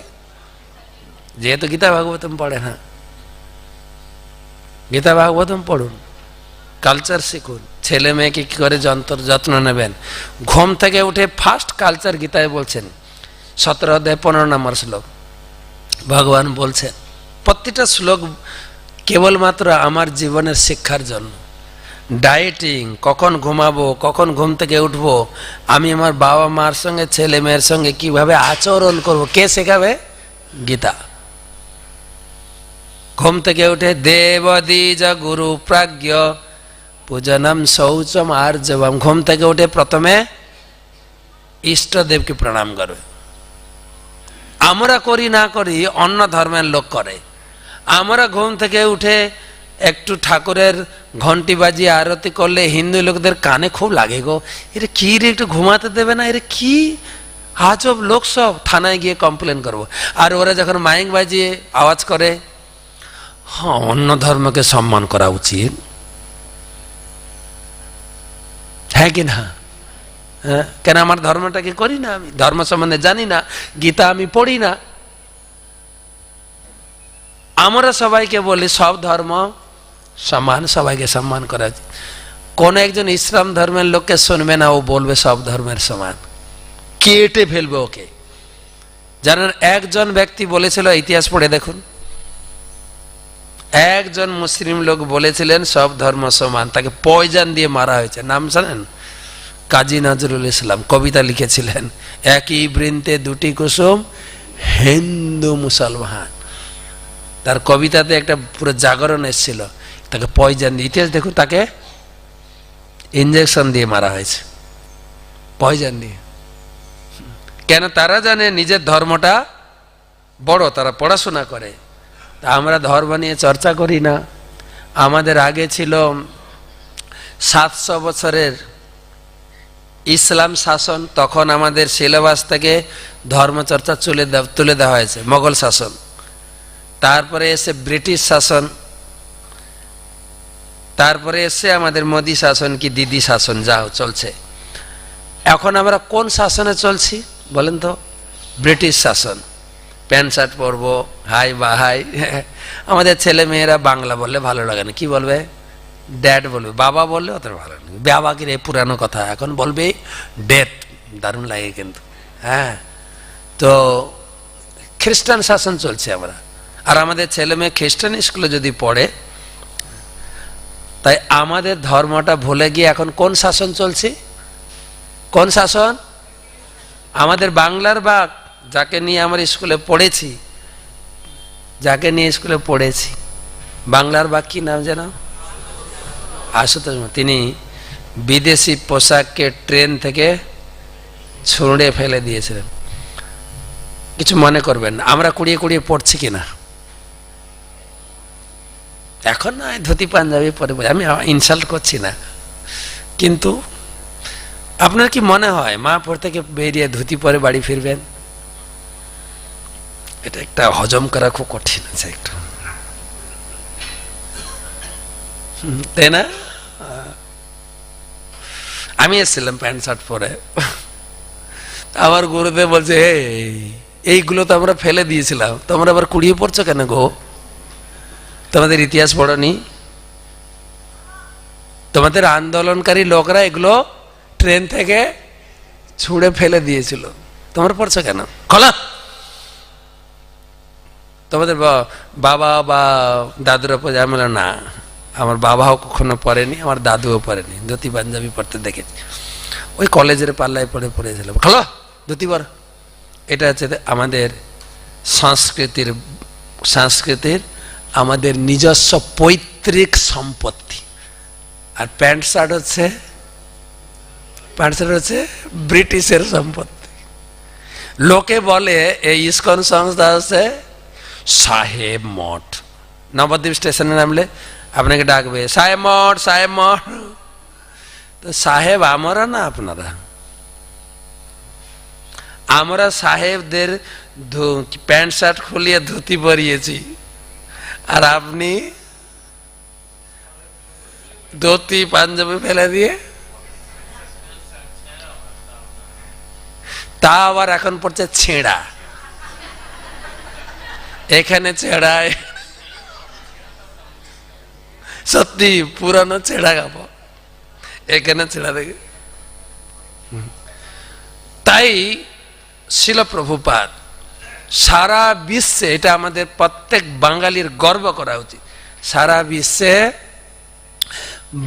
Speaker 1: যেহেতু গীতা ভাগবতম পড়ে না, গীতা ভাগবতম পড়ুন, কালচার শিখুন, ছেলে মেয়েকে কি করে যত্ন নেবেন। ঘুম থেকে উঠে ফার্স্ট কালচার গীতায় বলছেন, 17 অধ্যায় 15 নম্বর শ্লোক, ভগবান বলছেন, প্রতিটা শ্লোক কেবলমাত্র আমার জীবনের শিক্ষার জন্য। ডায়েটিং, কখন ঘুমাবো, কখন ঘুম থেকে উঠবো, আমি আমার বাবা মার সঙ্গে ছেলে মেয়ের সঙ্গে কিভাবে আচরণ করব, কে শেখাবে? গীতা। ঘুম থেকে উঠে দেবদ্বিজ গুরু প্রাজ্ঞ পূজনম শৌচম আর্জবম, ঘুম থেকে উঠে প্রথমে ইষ্টদেবকে প্রণাম করবে। আমরা করি না করি, অন্য ধর্মের লোক করে। আমরা ঘুম থেকে উঠে একটু ঠাকুরের ঘন্টি বাজিয়ে আরতি করলে হিন্দু লোকদের কানে খুব লাগে গো, এটা কি রে, একটু ঘুমাতে দেবে না, এটা কি আজব লোক, সব থানায় গিয়ে কমপ্লেন করব। আর ওরা যখন মাইক বাজিয়ে আওয়াজ করে, হ্যাঁ অন্য ধর্মকে সম্মান করা উচিত, হ্যাঁ কি না? হ্যাঁ, কেন আমার ধর্মটাকে করি না, আমি ধর্ম সম্বন্ধে জানি না, গীতা আমি পড়ি না। আমরা সবাইকে বলি সব ধর্ম সমান, সবাইকে সম্মান করা উচিত। কোন একজন ইসলাম ধর্মের লোককে শুনবে না, ও বলবে সব ধর্মের সমান, কেটে ফেলবে ওকে। জানেন একজন ব্যক্তি বলেছিল, ইতিহাস পড়ে দেখুন, একজন মুসলিম লোক বলেছিলেন সব ধর্ম সমান, তাকে পয়জন দিয়ে মারা হয়েছে। নাম জানেন? কাজী নজরুল ইসলাম কবিতা লিখেছিলেন, একই বৃন্তে দুটি কুসুম, হিন্দু মুসলমান। তার কবিতাতে একটা পুরো জাগরণ এসেছিল, তাকে পয়জন দিয়ে, ইতিহাস দেখুন, তাকে ইঞ্জেকশন দিয়ে মারা হয়েছে, পয়জন দিয়ে। কেন? তারা জানে নিজের ধর্মটা বড়, তারা পড়াশোনা করে। তা আমরা ধর্ম নিয়ে চর্চা করি না। আমাদের আগে ছিল 700 বছরের ইসলাম শাসন, তখন আমাদের সিলেবাস থেকে ধর্মচর্চা তুলে দেওয়া হয়েছে, মোগল শাসন। তারপরে এসে ব্রিটিশ শাসন, তারপরে এসে আমাদের মোদি শাসন কি দিদি শাসন, যা চলছে। এখন আমরা কোন শাসনে চলছি বলেন তো? ব্রিটিশ শাসন। প্যান্ট শার্ট পরবো, হাই বা হাই। আমাদের ছেলে মেয়েরা বাংলা বললে ভালো লাগে না, কি বলবে? ড্যাড বলবে, বাবা বললে অত ভালো লাগে। বাবা কি রে, পুরানো কথা, এখন বলবে ডেট, দারুণ লাগে কিন্তু। হ্যাঁ, তো খ্রিস্টান শাসন চলছে আমরা, আর আমাদের ছেলে মেয়ে খ্রিস্টান স্কুলে যদি পড়ে, তাই আমাদের ধর্মটা ভুলে গিয়ে এখন কোন শাসন চলছে? কোন শাসন? আমাদের বাংলার বাঘ, যাকে নিয়ে আমার স্কুলে পড়েছি, যাকে নিয়ে স্কুলে পড়েছি, বাংলার বাঘ কি নাম যেন? আশুতোষ। তিনি বিদেশি পোশাককে ট্রেন থেকে ছুঁড়ে ফেলে দিয়েছিলেন। কিছু মনে করবেন না, আমরা কুড়িয়ে কুড়িয়ে পড়ছি কিনা? এখন না ধুতি পাঞ্জাবি পরে, আমি ইনসাল্ট করছি না, কিন্তু আপনার কি মনে হয় মায়াপুর থেকে বেরিয়ে ধুতি পরে বাড়ি ফিরবেন? এটা একটা হজম করা খুব কঠিন আছে একটু, তাই না? আমি এসেছিলাম প্যান্ট শার্ট পরে, আমার গুরুদেব বলছে এইগুলো তো আমরা ফেলে দিয়েছিলাম, তোমরা আবার কুড়িয়ে পড়ছো কেন গো? তোমাদের ইতিহাস পড়নি? তোমাদের আন্দোলনকারী লোকরা এগুলো ট্রেন থেকে ছুঁড়ে ফেলে দিয়েছিল, তোমরা পড়ছো কেন? খোলা। তোমাদের বাবা বা দাদুরা পরে? আমি বললাম না, আমার বাবাও কখনো পড়েনি, আমার দাদুও পড়েনি, ধুতি পাঞ্জাবি পড়তে দেখেছি, ওই কলেজের পাল্লায় পড়ে পড়েছিল। খোলো ধুতি পর। এটা হচ্ছে আমাদের সংস্কৃতির আমাদের নিজস্ব পৈতৃক সম্পত্তি। আর প্যান্ট শার্ট হচ্ছে ব্রিটিশের সম্পত্তি। লোকে বলে এই ইসকন সংস্থা হচ্ছে সাহেব মঠ। নবদ্বীপ স্টেশনে নামলে আপনাকে ডাকবে সাহেব মঠ, সাহেব মঠ। তো সাহেব আমরা না আপনারা, আমরা সাহেবদের প্যান্ট শার্ট খুলিয়ে ধুতি পরিয়েছি, আর আপনি ধুতি পাঞ্জাবি ফেলে দিয়ে, তা আবার এখন পড়ছে ছেঁড়া। এখানে ছেঁড়া, সত্যি পুরানো ছেঁড়া কাপড়, এখানে ছেঁড়া দেখে। তাই শিল প্রভুপাদ সারা বিশ্বে, এটা আমাদের প্রত্যেক বাঙালির গর্ব করা উচিত, সারা বিশ্বে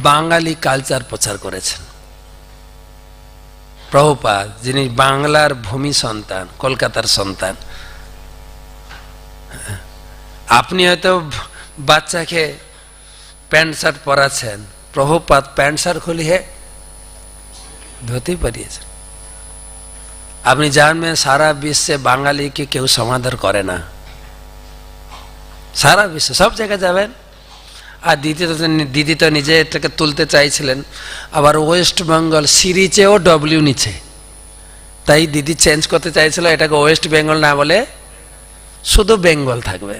Speaker 1: বাঙালি কালচার প্রচার করেছেন। প্রভুপাদ যিনি বাংলার ভূমি সন্তান, কলকাতার সন্তান। আপনি হয়তো বাচ্চাকে প্যান্ট শার্ট পরাচ্ছেন, প্রভুপাদ প্যান্ট শার্ট খুলিয়ে ধুতি পরিয়েছেন। আপনি জানবেন সারা বিশ্বে বাঙালিকে কেউ সমাদর করে না, সারা বিশ্বে সব জায়গায় যাবেন। আর দিদি তো নিজে এটাকে তুলতে চাইছিলেন, আবার ওয়েস্ট বেঙ্গল সিরিজেও ডব্লিউ নিচে, তাই দিদি চেঞ্জ করতে চাইছিল, এটাকে ওয়েস্ট বেঙ্গল না বলে শুধু বেঙ্গল থাকবে,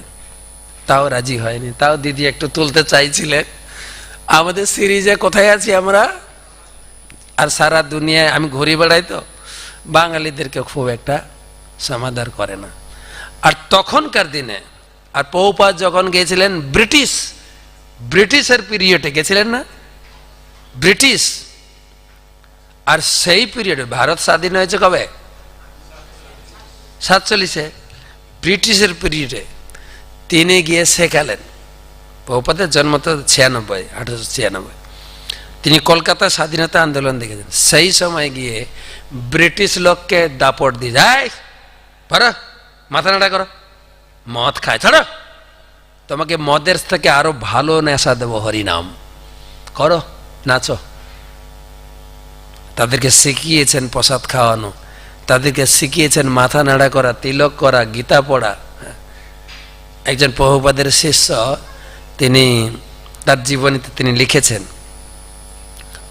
Speaker 1: তাও রাজি হয়নি। তাও দিদি একটু তুলতে চাইছিলেন। আমাদের সিরিজে কোথায় আছি আমরা? আর সারা দুনিয়ায় আমি ঘুরে বেড়াই, তো বাঙালিদেরকে খুব একটা সমাদর করে না। আর তখনকার দিনে, আর প্রভুপাদ যখন গিয়েছিলেন ব্রিটিশের পিরিয়ডে গেছিলেন না, ব্রিটিশ, আর সেই পিরিয়ডে ভারত স্বাধীন হয়েছে কবে? 47-এ। ব্রিটিশের পিরিয়ডে তিনি গিয়ে শেখালেন। প্রভুপাদের জন্ম তো 1896। তিনি কলকাতা স্বাধীনতা আন্দোলন দেখেছেন। সেই সময় গিয়ে ব্রিটিশ লোককে দাপট দিয়ে যায়, পারো মাথা নাড়া করো, মদ খায়, ছাড়ো, তোমাকে মদের থেকে আরো ভালো নেশা দেবো, হরিনাম করো, নাচো। তাদেরকে শিখিয়েছেন প্রসাদ খাওয়ানো, তাদেরকে শিখিয়েছেন মাথা নাড়া করা, তিলক করা, গীতা পড়া। একজন প্রভুপাদের শিষ্য, তিনি তার জীবনীতে তিনি লিখেছেন,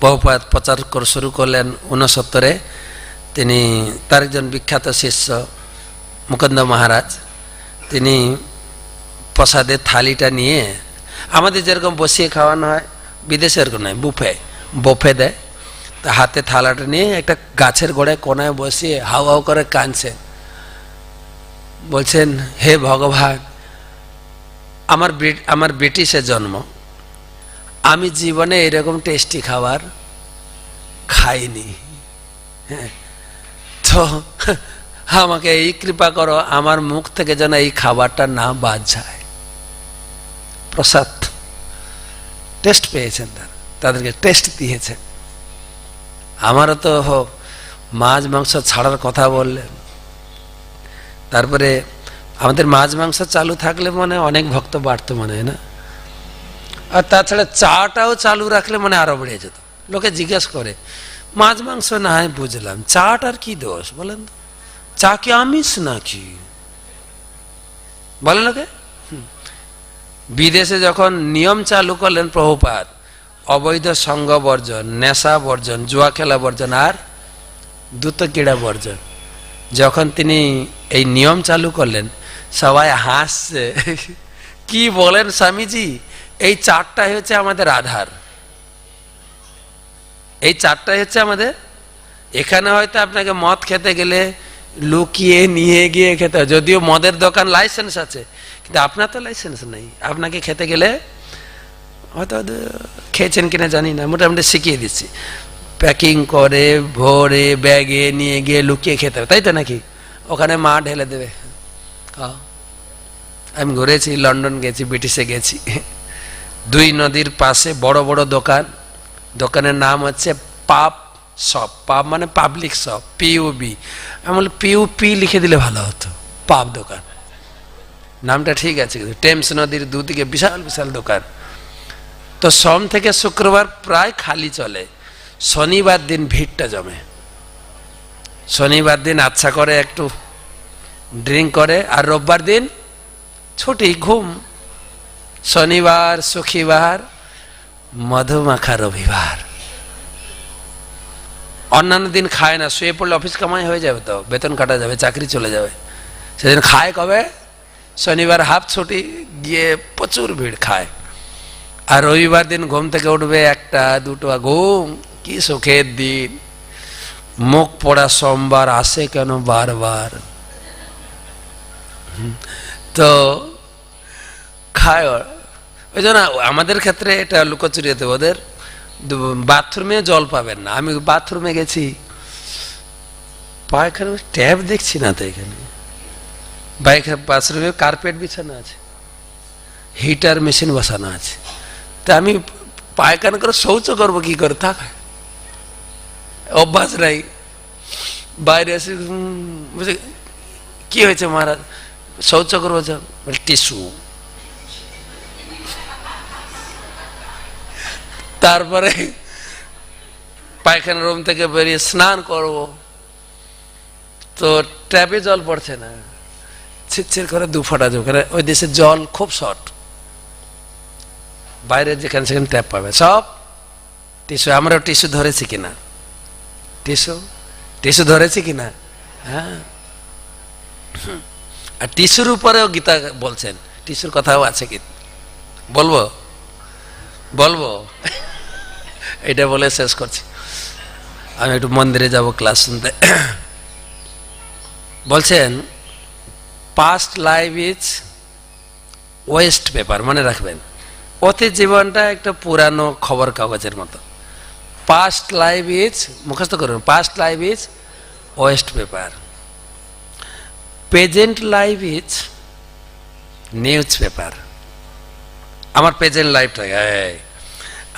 Speaker 1: প্রভুপাদ প্রচার শুরু করলেন 69-এ। তিনি তার একজন বিখ্যাত শিষ্য মুকুন্দ মহারাজ, তিনি প্রসাদের থালিটা নিয়ে, আমাদের যেরকম বসিয়ে খাওয়ানো হয়, বিদেশে এরকম নয়, বুফে দেয়, তা হাতে থালাটা নিয়ে একটা গাছের গোড়ায় কোনায় বসিয়ে হাউ হাউ করে কাঁদছেন, বলছেন হে ভগবান, আমার ব্রিটিশে জন্ম, আমি জীবনে এরকম টেস্টি খাবার খাইনি, তো আমাকে এই কৃপা করো, আমার মুখ থেকে যেন এই খাবারটা না বাদ যায়। প্রসাদ টেস্ট পেয়েছেন, তাদেরকে টেস্ট দিয়েছেন। আমারও তো মাছ মাংস ছাড়ার কথা বললেন, তারপরে আমাদের মাছ মাংস চালু থাকলে মনে অনেক ভক্ত বাড়তো মনে হয় না, আর তাছাড়া চাটাও চালু রাখলে মানে আরো বেড়ে যেত। লোকে জিজ্ঞেস করে মাছ মাংস না হয় বুঝলাম, চাটার কি দোষ বলেন তো? চা কি আমিষ নাকি? বলে লোকে। বিদেশে যখন নিয়ম চালু করলেন প্রভুপাদ, অবৈধ সঙ্গ বর্জন, নেশা বর্জন, জুয়া খেলা বর্জন আর দ্রুত ক্রীড়া বর্জন, যখন তিনি এই নিয়ম চালু করলেন সবাই হাসছে। কি বলেন স্বামীজি, এই চারটাই হচ্ছে আমাদের আধার, এই চারটাই হচ্ছে আমাদের। এখানে হয়তো আপনাকে মদ খেতে গেলে লুকিয়ে নিয়ে গিয়ে খেতে হয়, যদিও মদের দোকান লাইসেন্স আছে, কিন্তু আপনার তো লাইসেন্স নেই। আপনাকে খেতে গেলে হয়তো খেয়েছেন কিনা জানি না, মোটামুটি শিখিয়ে দিচ্ছি, প্যাকিং করে ভরে ব্যাগে নিয়ে গিয়ে লুকিয়ে খেতে হবে, তাই তো নাকি? ওখানে মা ঢেলে দেবে। আমি ঘুরেছি, লন্ডন গেছি, ব্রিটিশে গেছি, দুই নদীর পাশে বড় বড় দোকান, দোকানের নাম হচ্ছে পাব শপ। পাব মানে পাবলিক শপ, পিউবি। আমি বলি পিউপি লিখে দিলে ভালো হতো, পাব দোকান নামটা ঠিক আছে, কিন্তু টেমস নদীর দুদিকে বিশাল বিশাল দোকান। তো সোম থেকে শুক্রবার প্রায় খালি চলে, শনিবার দিন ভিড়টা জমে। শনিবার দিন আচ্ছা করে একটু ড্রিঙ্ক করে, আর রোববার দিন ছুটি, ঘুম। শনিবার সুখীবার মধুমাখা রবিবার। অন্যান্য দিন খায় না, শুয়ে পড়লে অফিস কামাই হয়ে যাবে, তো বেতন কাটা যাবে, চাকরি চলে যাবে। সেদিন খায় কবে? শনিবার হাফ ছুটি, গিয়ে প্রচুর ভিড় খায়। আর রবিবার দিন ঘুম থেকে উঠবে একটা দুটো, ঘুম কি সুখের দিন। মুখ পড়া সোমবার আসে কেন বারবার। তো খায়। ওই জন্য আমাদের ক্ষেত্রে এটা লুকোচুরি হতে, ওদের বাথরুমে জল পাবেন না। আমি বাথরুমে গেছি, পায়খানা ট্যাপ দেখছি না তো, এখানে বাথরুমে কার্পেট বিছানো আছে, হিটার মেশিন বসানো আছে, তা আমি পায়খানা করে শৌচ করবো কি করে? থাক, অভ্যাস নাই। বাইরে এসে কি হয়েছে মহারাজ, শৌচ করবো, টিস্যু। তারপরে পায়খানা রুম থেকে বেরিয়ে স্নান করব, তো ট্যাপে জল পড়ছে না, ছিটছিট করে দু ফোঁটা জল। ওই দেশে জল খুব শর্ট, বাইরে যেখানে সেখানে ট্যাপ পাবে সব টিস্যু। আমরাও টিস্যু ধরেছি কিনা, টিস্যু ধরেছি কিনা? হ্যাঁ। আর টিস্যুর উপরেও গীতা বলছেন, টিস্যুর কথাও আছে কি? বলবো বলবো এটা বলে শেষ করছি। আমি একটু মন্দিরে যাব ক্লাস শুনতে। বলছেন past life is waste paper, মনে রাখবেন, অতীত জীবনটা একটা পুরানো খবর কাগজের মতো। পাস্ট লাইফ ইজ, মুখস্থ করুন, past life is waste paper, present life is news paper. আমার প্রেজেন্ট লাইফটা,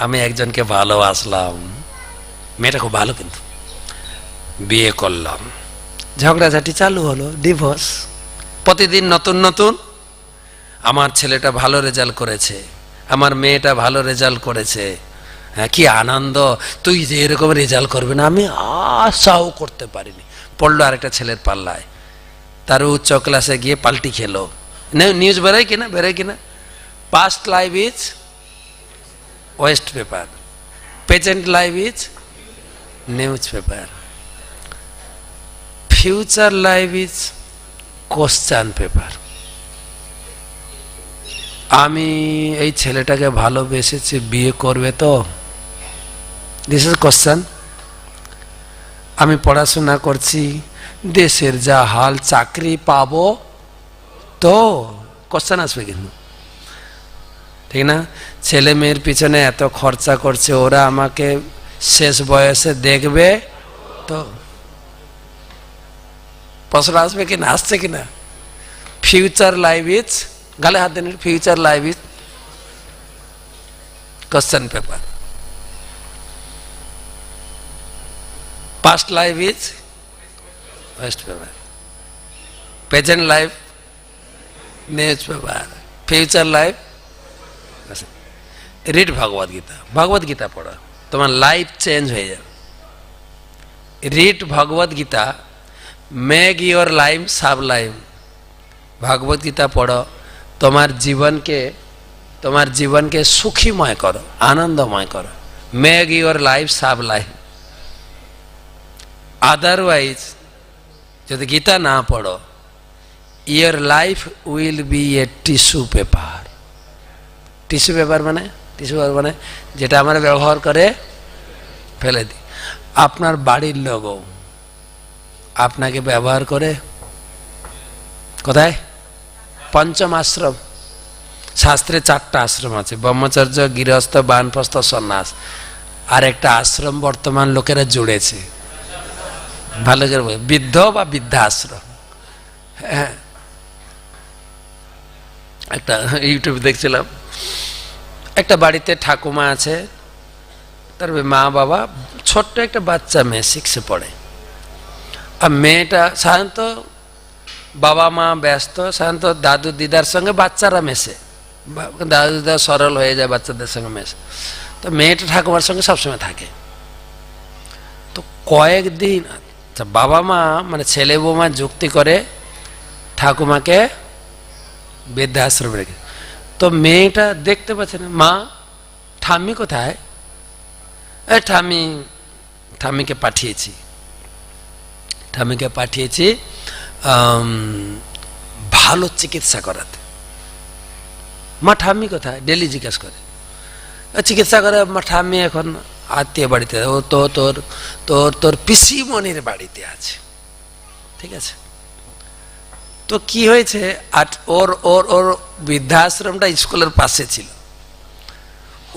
Speaker 1: আমি একজনকে ভালোবাসলাম, মেয়েটা খুব ভালো, কিন্তু বিয়ে করলাম, ঝগড়াঝাটি চালু হলো, ডিভোর্স। প্রতিদিন নতুন নতুন, আমার ছেলেটা ভালো রেজাল্ট করেছে, আমার মেয়েটা ভালো রেজাল্ট করেছে, হ্যাঁ কি আনন্দ, তুই যে এরকম রেজাল্ট করবে না আমি আশাও করতে পারিনি। পড়লো আরেকটা ছেলের পাল্লায়, তার উচ্চ ক্লাসে গিয়ে পাল্টি খেলো। নিউজ বেরোয় কিনা? Past life is waste paper, present life is news paper, future life is question paper. আমি এই ছেলেটাকে ভালোবেসেছি, বিয়ে করবে তো? This is question. আমি পড়াশোনা করছি, দেশের যা হাল, চাকরি পাবো তো? কোশ্চেন আসবে কিন্তু, ঠিক না? ছেলে মেয়ের পিছনে এত খরচা করছে, ওরা আমাকে শেষ বয়সে দেখবে তো? প্রশ্ন আসবে কিনা? আসছে কিনা? ফিউচার লাইফ ইজ, গালে হাত দেন, future life is question paper, past life is waste paper, present life news paper, future life. Read Bhagavad Gita, Bhagavad Gita পড়ো, তোমার লাইফ চেঞ্জ হয়ে যাবে। Read Bhagavad Gita, make your life sublime. Bhagavat Gita পড়ো, তোমার জীবনকে সুখীময় করো, আনন্দময় করো। Make your life sublime. Otherwise যদি গীতা না পড়ো, your life will be a tissue paper. Tissue paper মানে যেটা আমরা ব্যবহার করে ফেলে দিই। আপনার বাড়ির লোকও আপনাকে ব্যবহার করে কোথায়? পঞ্চম আশ্রম। শাস্ত্রে 4টা আশ্রম আছে, ব্রহ্মচর্য, গৃহস্থ, বানপ্রস্থ, সন্ন্যাস। আর একটা আশ্রম বর্তমান লোকেরা জুড়েছে, ভালো করে বৃদ্ধ বা বৃদ্ধা আশ্রম। হ্যাঁ, একটা ইউটিউব দেখছিলাম, একটা বাড়িতে ঠাকুমা আছে, তার মা বাবা, ছোট্ট একটা বাচ্চা মেয়ে 6-এ পড়ে। আর মেয়েটা সাধারণত বাবা মা ব্যস্ত, সাধারণত দাদু দিদার সঙ্গে বাচ্চারা মেশে, দাদু দিদা সরল হয়ে যায় বাচ্চাদের সঙ্গে মেশে। তো মেয়েটা ঠাকুমার সঙ্গে সবসময় থাকে। তো কয়েকদিন বাবা মা মানে ছেলে বৌমা যুক্তি করে ঠাকুমাকে বৃদ্ধাশ্রমে রেখে। তো মেয়েটা দেখতে পাচ্ছে না, মা ঠাম্মি কোথায়? ঠাম্মিকে পাঠিয়েছি ভালো চিকিৎসা করাতে। মা ঠাম্মি কোথায়? ডেলি জিজ্ঞেস করে, চিকিৎসা করে। মা ঠাম্মি এখন আত্মীয় বাড়িতে, ও তো তোর পিসিমণির বাড়িতে আছে। ঠিক আছে, তো কি হয়েছে, আর ওর বৃদ্ধাশ্রমটা স্কুলের পাশে ছিল।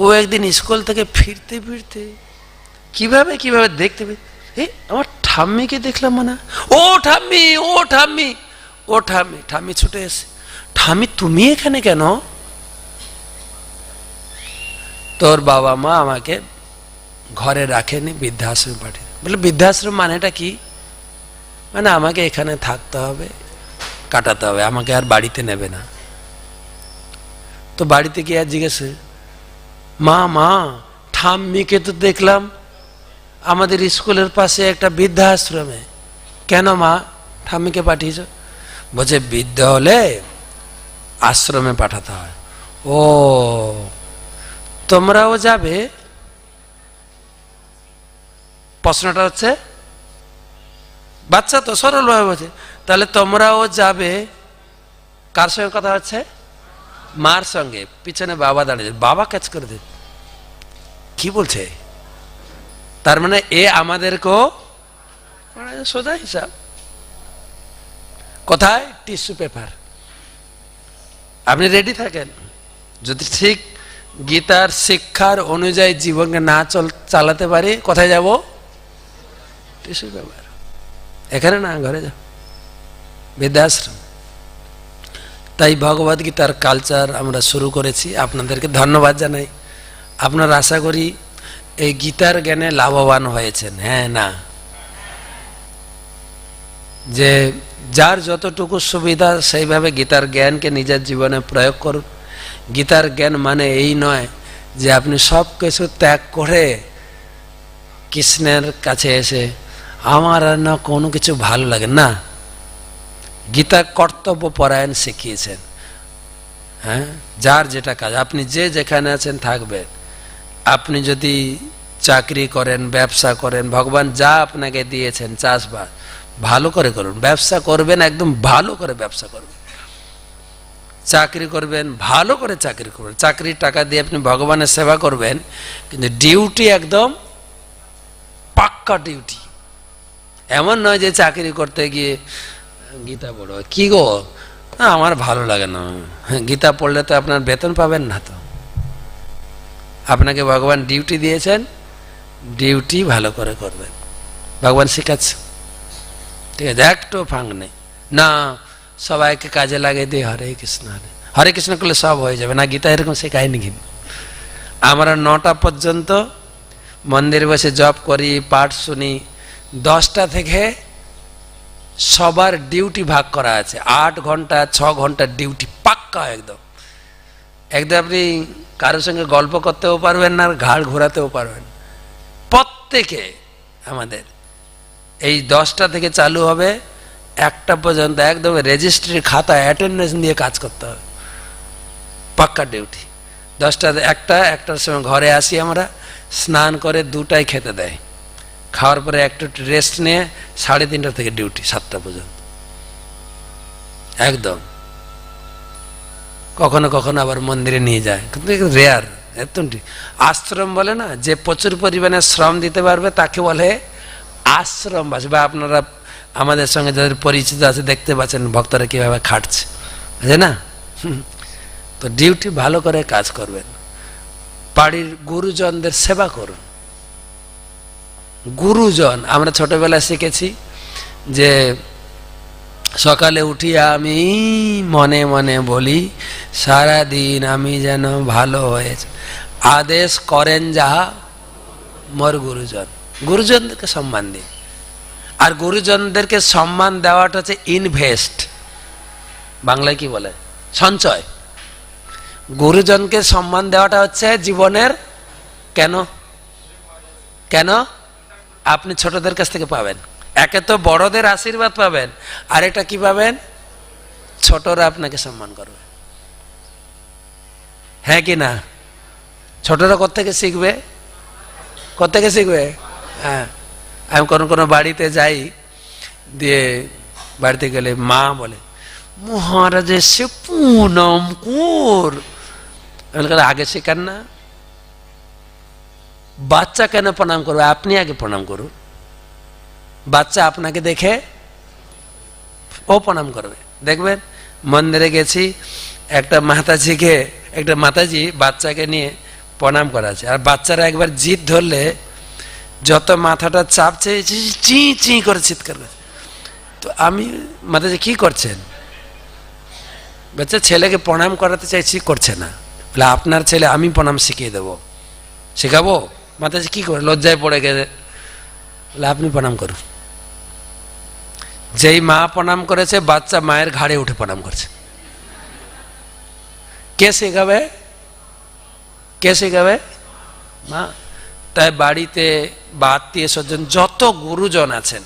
Speaker 1: ও একদিন স্কুল থেকে ফিরতে কিভাবে দেখতে আমার ঠাম্মিকে দেখলাম, ও ঠাম্মি ছুটে এসে, ঠাম্মি তুমি এখানে কেন? তোর বাবা মা আমাকে ঘরে রাখেনি, বৃদ্ধাশ্রম পাঠিয়ে। বলে বৃদ্ধাশ্রম মানেটা কি? মানে আমাকে এখানে থাকতে হবে, কাটাতে হবে, আমাকে আর বাড়িতে নেবে না। তো বাড়িতে গিয়ে আর জিজ্ঞেস, মা ঠাম্মিকে তো দেখলাম আমাদের স্কুলের পাশে একটা বৃদ্ধাশ্রমে, কেন মা ঠাম্মিকে পাঠিয়েছ? বলছে বৃদ্ধ হলে আশ্রমে পাঠাতে হয়। ও, তোমরাও যাবে? প্রশ্নটা হচ্ছে, বাচ্চা তো সরল ভাবে বলছে, তাহলে তোমরাও যাবে? কার সঙ্গে কথা হচ্ছে? মার সঙ্গে। পিছনে বাবা দাঁড়িয়ে, বাবা ক্যাচ করে দে, কি বলছে? তার মানে এ আমাদেরকেও সোজা হিসাব। কোথায়? Tissue paper. আপনি রেডি থাকেন, যদি ঠিক গীতার শিক্ষার অনুযায়ী জীবনকে না চালাতে পারি, কোথায় যাব? Tissue paper. এখানে না, ঘরে যাও, বৃদ্ধাশ্রম। তাই ভগবদ গীতার কালচার আমরা শুরু করেছি। আপনাদেরকে ধন্যবাদ জানাই। আপনারা আশা করি এই গীতার জ্ঞানে লাভবান হয়েছেন। হ্যাঁ না, যে যার যতটুকু সুবিধা সেইভাবে গীতার জ্ঞানকে নিজের জীবনে প্রয়োগ করুন। গীতার জ্ঞান মানে এই নয় যে আপনি সব কিছু ত্যাগ করে কৃষ্ণের কাছে এসে আমার আর না কোনো কিছু ভালো লাগে না। গীতা কর্তব্য পরায়ণ শিখিয়েছেন। হ্যাঁ, যার যেটা কাজ, আপনি যে যেখানে আছেন থাকবেন। আপনি যদি চাকরি করেন, ব্যবসা করেন, ভগবান যা আপনাকে দিয়েছেন চাষবাস ভালো করে করুন। ব্যবসা করবেন, একদম ভালো করে ব্যবসা করবেন। চাকরি করবেন, ভালো করে চাকরি করবেন। চাকরির টাকা দিয়ে আপনি ভগবানের সেবা করবেন, কিন্তু ডিউটি একদম পাক্কা ডিউটি। এমন নয় যে চাকরি করতে গিয়ে গীতা পড়ো, কি গো আমার ভালো লাগে না। গীতা পড়লে তো আপনার বেতন পাবেন না। তো আপনাকে ভগবান ডিউটি দিয়েছেন, ডিউটি ভালো করে করবেন। ভগবান শেখাচ্ছে, ঠিক আছে, একটু ফাঁক নেই না। সবাইকে কাজে লাগিয়ে দিয়ে হরে কৃষ্ণ হরে কৃষ্ণ করলে সব হয়ে যাবে না। গীতা এরকম শেখায়নি। কিন্তু আমরা 9টা পর্যন্ত মন্দিরে বসে জপ করি, পাঠ শুনি। 10টা থেকে সবার ডিউটি ভাগ করা আছে। 8 ঘন্টা 6 ঘন্টার ডিউটি পাক্কা একদম। আপনি কারোর সঙ্গে গল্প করতেও পারবেন না, ঘাড় ঘোরাতেও পারবেন। প্রত্যেকে আমাদের এই 10টা থেকে চালু হবে, একটা পর্যন্ত একদম রেজিস্ট্রির খাতা অ্যাটেন্ডেন্স দিয়ে কাজ করতে হবে, পাক্কা ডিউটি। 10টা একটার সময় ঘরে আসি আমরা, স্নান করে 2টায় খেতে দেয়, খাওয়ার পরে একটু রেস্ট নিয়ে 3:30 থেকে ডিউটি 7টা পর্যন্ত একদম। কখনো কখনো আবার মন্দিরে নিয়ে যায়, কিন্তু রেয়ার। আশ্রম বলে না, যে প্রচুর পরিমাণে শ্রম দিতে পারবে তাকে বলে আশ্রমবাসী। বা আপনারা আমাদের সঙ্গে যাদের পরিচিত আছে দেখতে পাচ্ছেন ভক্তরা কিভাবে খাটছে, বুঝে না? তো ডিউটি ভালো করে কাজ করবেন, বাড়ির গুরুজনদের সেবা করুন। গুরুজন আমরা ছোটবেলায় শিখেছি যে সকালে উঠিয়া আমি মনে মনে বলি সারাদিন আমি যেন ভালো হয়েছে, আদেশ করেন যাহা মোর গুরুজন। গুরুজনদেরকে সম্মান দিন। আর গুরুজনদেরকে সম্মান দেওয়াটা হচ্ছে ইনভেস্ট, বাংলায় কি বলে, সঞ্চয়। গুরুজনকে সম্মান দেওয়াটা হচ্ছে জীবনের কেন কেন আপনি ছোটদের কাছ থেকে পাবেন, একে তো বড়দের আশীর্বাদ পাবেন, আর এটা কি পাবেন, ছোটরা আপনাকে সম্মান করবে। হ্যাঁ কি না? ছোটরা কোত্থেকে শিখবে, কোত্থেকে শিখবে? হ্যাঁ, আমি কোনো বাড়িতে যাই, দিয়ে বাড়িতে গেলে মা বলে মহারাজের সে পুনম কুর, আগে শেখান না, বাচ্চা কেন প্রণাম করবে, আপনি আগে প্রণাম করুন। বাচ্চা আপনাকে দেখে ও প্রণাম করবে। দেখবেন মন্দিরে গেছি, একটা মাতাজি বাচ্চাকে নিয়ে প্রণাম করাচ্ছে, আর বাচ্চারা একবার জিদ ধরলে যত মাথাটা চাপছে চি চি করে চিৎকার করছে। তো আমি মাতাজি কি করছেন? বাচ্চা ছেলেকে প্রণাম করাতে চাইছি, করছে না। বলে আপনার ছেলে, আমি প্রণাম শিখিয়ে দেবো। শেখাবো? মাতাজি কি করে, লজ্জায় পড়ে গেছে। বলে আপনি প্রণাম করুন। যেই মা প্রণাম করেছে, বাচ্চা মায়ের ঘাড়ে উঠে প্রণাম করছে। কে শেখাবে? কে শেখাবে? মা। তাই বাড়িতে বা আত্মীয় স্বজন যত গুরুজন আছেন,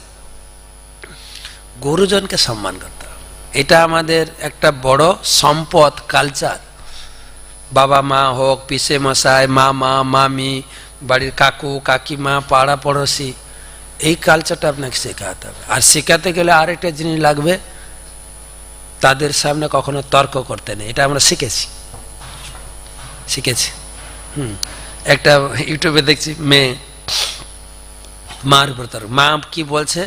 Speaker 1: গুরুজনকে সম্মান করতে হবে। এটা আমাদের একটা বড় সম্পদ, কালচার। বাবা মা হোক, পিসে মশাই, মামা মামি, বাড়ির কাকু কাকিমা, পাড়া পড়োশি, এই কালচারটা আপনাকে শেখাতে হবে। আর শেখাতে গেলে আরেকটা জিনিস লাগবে, তাদের সামনে কখনো তর্ক করতে নেই। এটা আমরা শিখেছি। একটা ইউটিউবে দেখছি, মেয়ে মার উপর তর্ক, মা কি বলছে,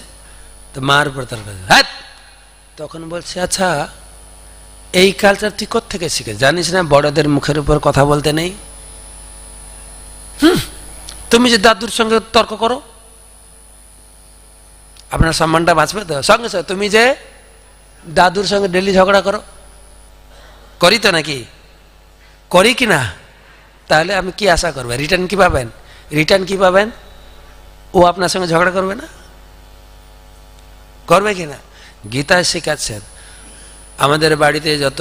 Speaker 1: তো মার উপর তর্ক, হ্যাঁ। তখন বলছে আচ্ছা এই কালচার তুই কোত্থেকে শিখে, জানিস না বড়দের মুখের উপর কথা বলতে নেই? তুমি যে দাদুর সঙ্গে তর্ক করো, আপনার সম্মানটা বাঁচবে তো? সঙ্গে সঙ্গে তুমি যে দাদুর সঙ্গে ডেলি ঝগড়া করো, করি তো নাকি, করি কি না? তাহলে আমি কি আশা করবো, রিটার্ন কি পাবেন? রিটার্ন কি পাবেন? ও আপনার সঙ্গে ঝগড়া করবে না? করবে কি না? গীতায় শেখাচ্ছেন, আমাদের বাড়িতে যত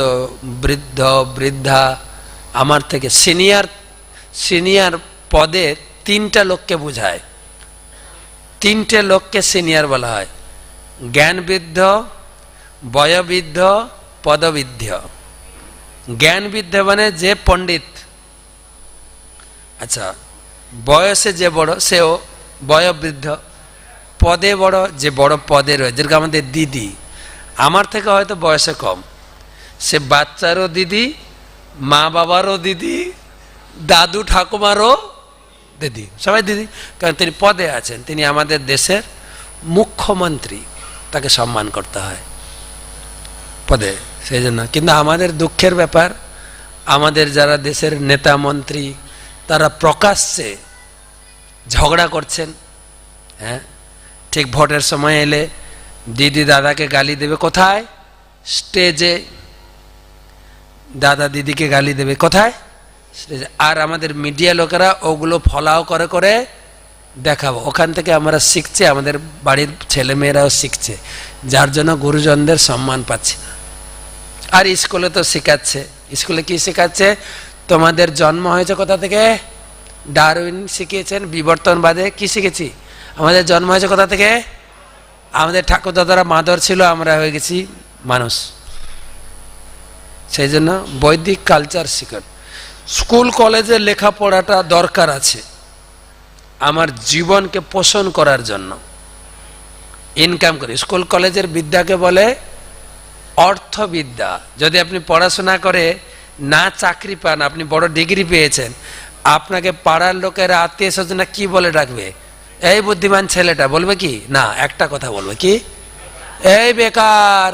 Speaker 1: বৃদ্ধ বৃদ্ধা, আমার থেকে সিনিয়র পদে 3টা লোককে বোঝায়। 3টে লোককে সিনিয়র বলা হয়, জ্ঞানবৃদ্ধ, বয়োবৃদ্ধ, পদবৃদ্ধ। জ্ঞানবৃদ্ধ মানে যে পণ্ডিত, আচ্ছা, বয়সে যে বড় সেও বয়োবৃদ্ধ, পদে বড় যে বড় পদে রয়েছে, যেরকম আমাদের দিদি, আমার থেকে হয়তো বয়সে কম, সে বাচ্চারও দিদি, মা বাবারও দিদি, দাদু ঠাকুমারও দিদি, সবাই দিদি, কারণ তিনি পদে আছেন, তিনি আমাদের দেশের মুখ্যমন্ত্রী, তাকে সম্মান করতে হয় পদে, সেই জন্য। কিন্তু আমাদের দুঃখের ব্যাপার, আমাদের যারা দেশের নেতা মন্ত্রী, তারা প্রকাশ্যে ঝগড়া করছেন। হ্যাঁ, ঠিক ভোটের সময় এলে দিদি দাদাকে গালি দেবে, কোথায়? স্টেজে। দাদা দিদিকে গালি দেবে, কোথায়? স্টেজে। আর আমাদের মিডিয়া লোকেরা ওগুলো ফলাও করে করে দেখাবো, ওখান থেকে আমরা শিখছি, আমাদের বাড়ির ছেলে মেয়েরাও শিখছে, যার জন্য গুরুজনদের সম্মান পাচ্ছি না। আর স্কুলে তো শেখাচ্ছে, স্কুলে কি শেখাচ্ছে? তোমাদের জন্ম হয়েছে কোথা থেকে? ডারউইন শিখিয়েছেন বিবর্তনবাদে। কি শিখেছি? আমাদের জন্ম হয়েছে কোথা থেকে? আমাদের ঠাকুর দাদারা মাদর ছিল, আমরা হয়ে গেছি মানুষ। সেই জন্য বৈদিক কালচার শিখুন। স্কুল কলেজে লেখাপড়াটা দরকার আছে আমার জীবনকে পোষণ করার জন্য, ইনকাম করি। স্কুল কলেজের বিদ্যাকে বলে অর্থবিদ্যা। যদি আপনি পড়াশোনা করে না চাকরি পান, আপনি বড় ডিগ্রি পেয়েছেন, আপনাকে পাড়ার লোকেরা, আত্মীয় স্বজনরা কি বলে ডাকবে? এই বুদ্ধিমান ছেলেটা, বলবে কি না? একটা কথা বলবে কি, এই বেকার।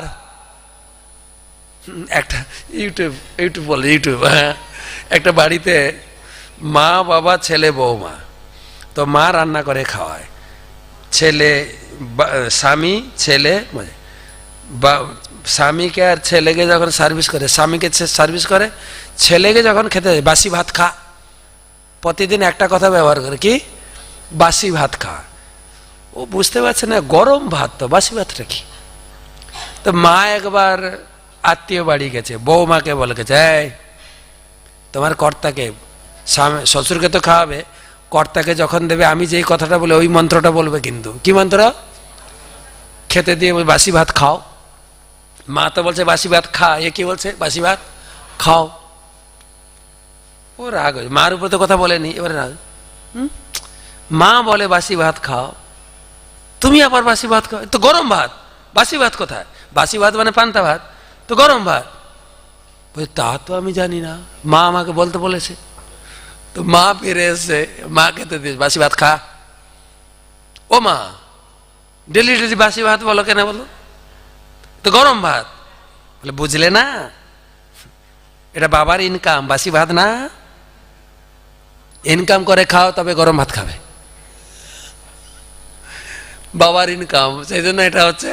Speaker 1: একটা ইউটিউব বলে, ইউটিউব, হ্যাঁ, একটা বাড়িতে মা বাবা ছেলে বৌমা, তো মা রান্না করে খাওয়ায়, ছেলে স্বামী ছেলে স্বামীকে আর ছেলেকে যখন সার্ভিস করে, স্বামীকে সার্ভিস করে, ছেলেকে যখন খেতে যায় বাসি ভাত খা। প্রতিদিন একটা কথা ব্যবহার করে, কি? বাসি ভাত খা। ও বুঝতে পারছে না গরম ভাত, তো বাসি ভাতটা কি? তো মা একবার আত্মীয় বাড়ি গেছে, বৌমাকে বলে গেছে, এই তোমার কর্তাকে, শ্বশুরকে তো খাওয়াবে, কর্তাকে যখন দেবে আমি যেই কথাটা বলে ওই মন্ত্রটা বলবে, কিন্তু কি মন্ত্র? খেতে দিয়ে বাসি ভাত খাও। মা তো বলছে বাসি ভাত খা, এ কি বলছে? বাসি ভাত খাও। ও রাগ হয়েছে, মার উপর তো কথা বলেনি, এবারে রাগ। মা বলে বাসি ভাত খাও, তুমি আবার বাসি ভাত খাও, তো গরম ভাত, বাসি ভাত কোথায়? বাসি ভাত মানে পান্তা ভাত, তো গরম ভাত। তা তো আমি জানি না, মা আমাকে বলতে বলেছে। তো মা ফিরে এসে মা খেতে দিয়েছে, বাসি ভাত খা। ও মা, ডেলি ডেলি বাসি ভাত বলো কেন? বলো তো গরম ভাত। বলে বুঝলে না, এটা বাবার ইনকাম, বাসি ভাত না। ইনকাম করে খাও, তবে গরম ভাত খাবে। বাবার ইনকাম, সেই জন্য এটা হচ্ছে।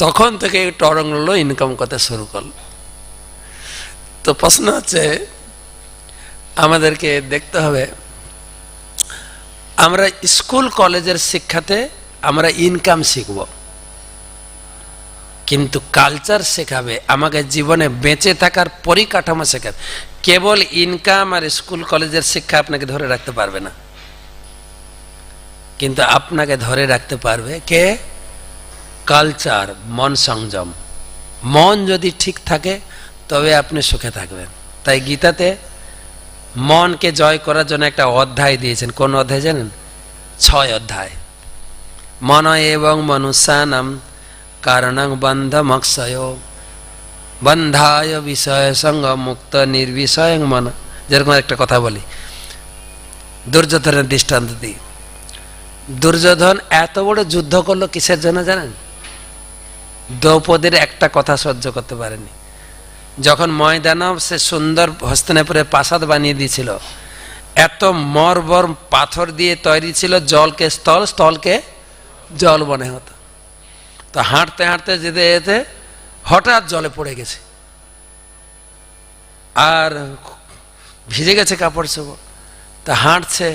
Speaker 1: তখন থেকে টরঙ্গলো ইনকাম করতে শুরু করলো। তো প্রশ্ন হচ্ছে, আমাদেরকে দেখতে হবে, আমরা স্কুল কলেজের শিক্ষাতে আমরা ইনকাম শিখব, কিন্তু কালচার শেখাবে আমাকে জীবনে বেঁচে থাকার পরিকাঠামো শেখাবে। কেবল ইনকাম আর স্কুল কলেজের শিক্ষা আপনাকে ধরে রাখতে পারবে না, কিন্তু আপনাকে ধরে রাখতে পারবে কে? কালচার, মন সংযম। মন যদি ঠিক থাকে তবে আপনি সুখে থাকবেন। তাই গীতাতে মনকে জয় করার জন্য একটা অধ্যায় দিয়েছেন। কোন অধ্যায় জানেন? 6 অধ্যায়। মন এবং মনুষ্যানাম কারণং বন্ধমক্ষয় বন্ধায় বিষয় সঙ্গ মুক্ত নির্বিষয় মন। যেরকম একটা কথা বলি, দুর্যোধনের দৃষ্টান্ত দিই। দুর্যোধন এত বড় যুদ্ধ করলো কিসের জন্য জানেন? দ্রৌপদীর একটা কথা সহ্য করতে পারেনি। যখন ময়দানব সে সুন্দর হস্তিনাপুরে প্রাসাদ বানিয়ে দিয়েছিল, এত মরবর পাথর দিয়ে তৈরি ছিল, জলকে স্থল, স্থলকে জল মনে হতো। তো হাঁটতে হাঁটতে যেতে যেতে হঠাৎ জলে পড়ে গেছে, আর ভিজে গেছে কাপড় চোপড়। তা হাঁটছে,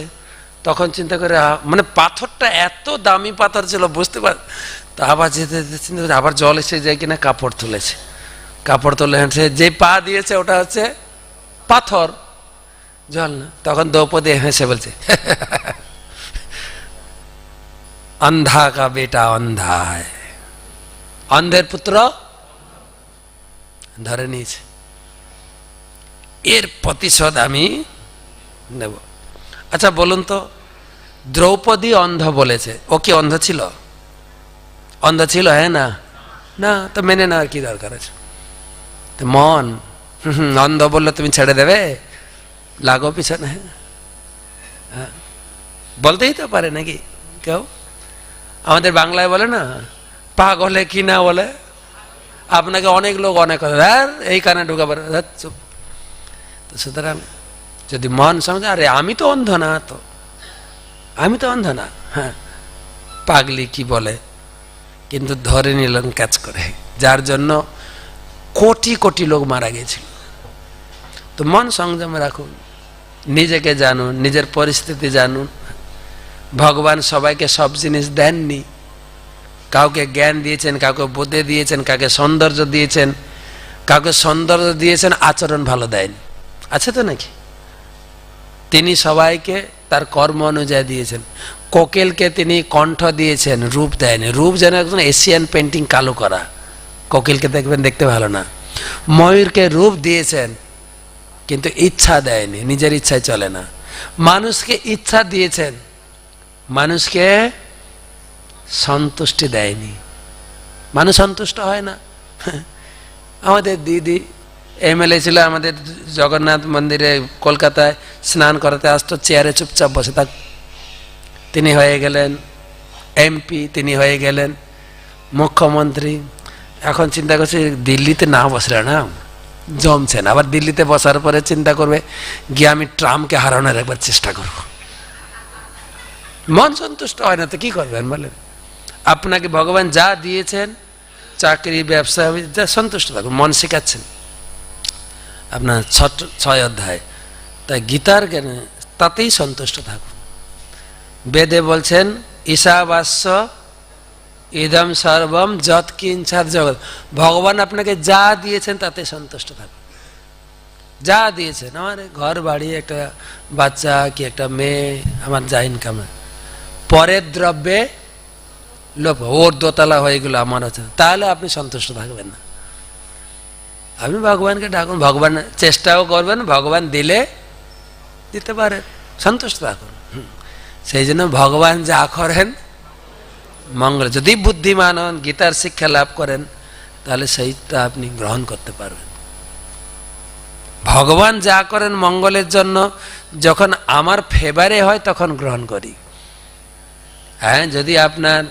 Speaker 1: তখন চিন্তা করে, মানে পাথরটা এত দামি পাথর ছিল, বুঝতে পার। তা আবার যেতে চিন্তা করে, আবার জল এসে যায় কিনা, কাপড় তুলেছে। কাপড় তুলে হেঁটে যে পা দিয়েছে ওটা হচ্ছে পাথর, জল না। তখন দ্রৌপদী হেসে বলছে, অন্ধা কা বেটা অন্ধা হয়, অন্ধের পুত্র ধরে নিয়েছে, এর প্রতিশোধ আমি নেব। আচ্ছা বলুন তো, দ্রৌপদী অন্ধ বলেছে, ও কি অন্ধ ছিল? অন্ধ ছিল? হ্যাঁ না? না, তো মেনে নেওয়ার কি দরকার আছে? মন অন্ধ বললো তুমি ছেড়ে দেবে? লাগো পিছনে। হ্যাঁ, বলতেই তো পারে নাকি কেউ? আমাদের বাংলায় বলে না, পাগলে কি না বলে। আপনাকে অনেক লোক অনেক কথা, এই কানে ঢুকা পারে, চুপ। তো সুতরাং যদি মন সমঝে, আরে আমি তো অন্ধ না, তো আমি তো অন্ধ না, হ্যাঁ পাগলি কি বলে, কিন্তু ধরে নিলেন ক্যাচ করে, যার জন্য কোটি কোটি লোক মারা গেছিল। তো মন সংযমে রাখুন, নিজেকে জানুন, নিজের পরিস্থিতি জানুন। ভগবান সবাইকে সব জিনিস দেননি, কাউকে জ্ঞান দিয়েছেন, কাউকে বুদ্ধি দিয়েছেন, কাউকে সৌন্দর্য দিয়েছেন, কাউকে সৌন্দর্য দিয়েছেন, আচরণ ভালো দেয়নি। আছে তো নাকি? তিনি সবাইকে তার কর্ম অনুযায়ী দিয়েছেন। কোকিলকে তিনি কণ্ঠ দিয়েছেন, রূপ দেয়নি। রূপ যেন একজন এশিয়ান পেন্টিং কালো করা, কোকিলকে দেখবেন দেখতে ভালো না। ময়ূরকে রূপ দিয়েছেন কিন্তু ইচ্ছা দেয়নি, নিজের ইচ্ছায় চলে না। মানুষকে ইচ্ছা দিয়েছেন, মানুষকে সন্তুষ্টি দেয়নি, মানুষ সন্তুষ্ট হয় না। আমাদের দিদি এমএলএ ছিল, আমাদের জগন্নাথ মন্দিরে কলকাতায় স্নান করাতে আসতো, চেয়ারে চুপচাপ বসে থাক। তিনি হয়ে গেলেন এমপি, তিনি হয়ে গেলেন মুখ্যমন্ত্রী। এখন চিন্তা করছে দিল্লিতে না বসলে না জমছে না, আবার দিল্লিতে বসার পরে চিন্তা করবে গিয়ে আমি ট্রাম্পকে হারানোর একবার চেষ্টা করব। মন সন্তুষ্ট হয় না তো কি করবেন বলেন? আপনাকে ভগবান যা দিয়েছেন, চাকরি, ব্যবসা, যা সন্তুষ্ট থাকুন, মন শেখাচ্ছেন আপনার 6 অধ্যায়। তাই গীতার জ্ঞানে তাতেই সন্তুষ্ট থাকুন। বেদে বলছেন ঈশাবাস্য ইদম সর্বম যৎ কিঞ্চিৎ জগৎ। ভগবান আপনাকে যা দিয়েছেন তাতে সন্তুষ্ট থাকুন। যা দিয়েছেন, আমার ঘর বাড়ি, একটা বাচ্চা কি একটা মেয়ে, আমার যা ইনকাম, পরের দ্রব্যে লোভ, ওর দোতলা হয়ে গেল আমার হচ্ছে, তাহলে আপনি সন্তুষ্ট থাকবেন না। আপনি ভগবানকে ডাকুন, ভগবান চেষ্টাও করবেন, ভগবান দিলে দিতে পারেন, সন্তুষ্ট থাকুন। সেই জন্য ভগবান যা করেন মঙ্গল। যদি বুদ্ধিমান হন, গীতার শিক্ষা লাভ করেন, তাহলে সেইটা আপনি গ্রহণ করতে পারবেন। ভগবান যা করেন মঙ্গলের জন্য, যখন আমার ফেভারে হয় তখন গ্রহণ করি। হ্যাঁ, যদি আপনার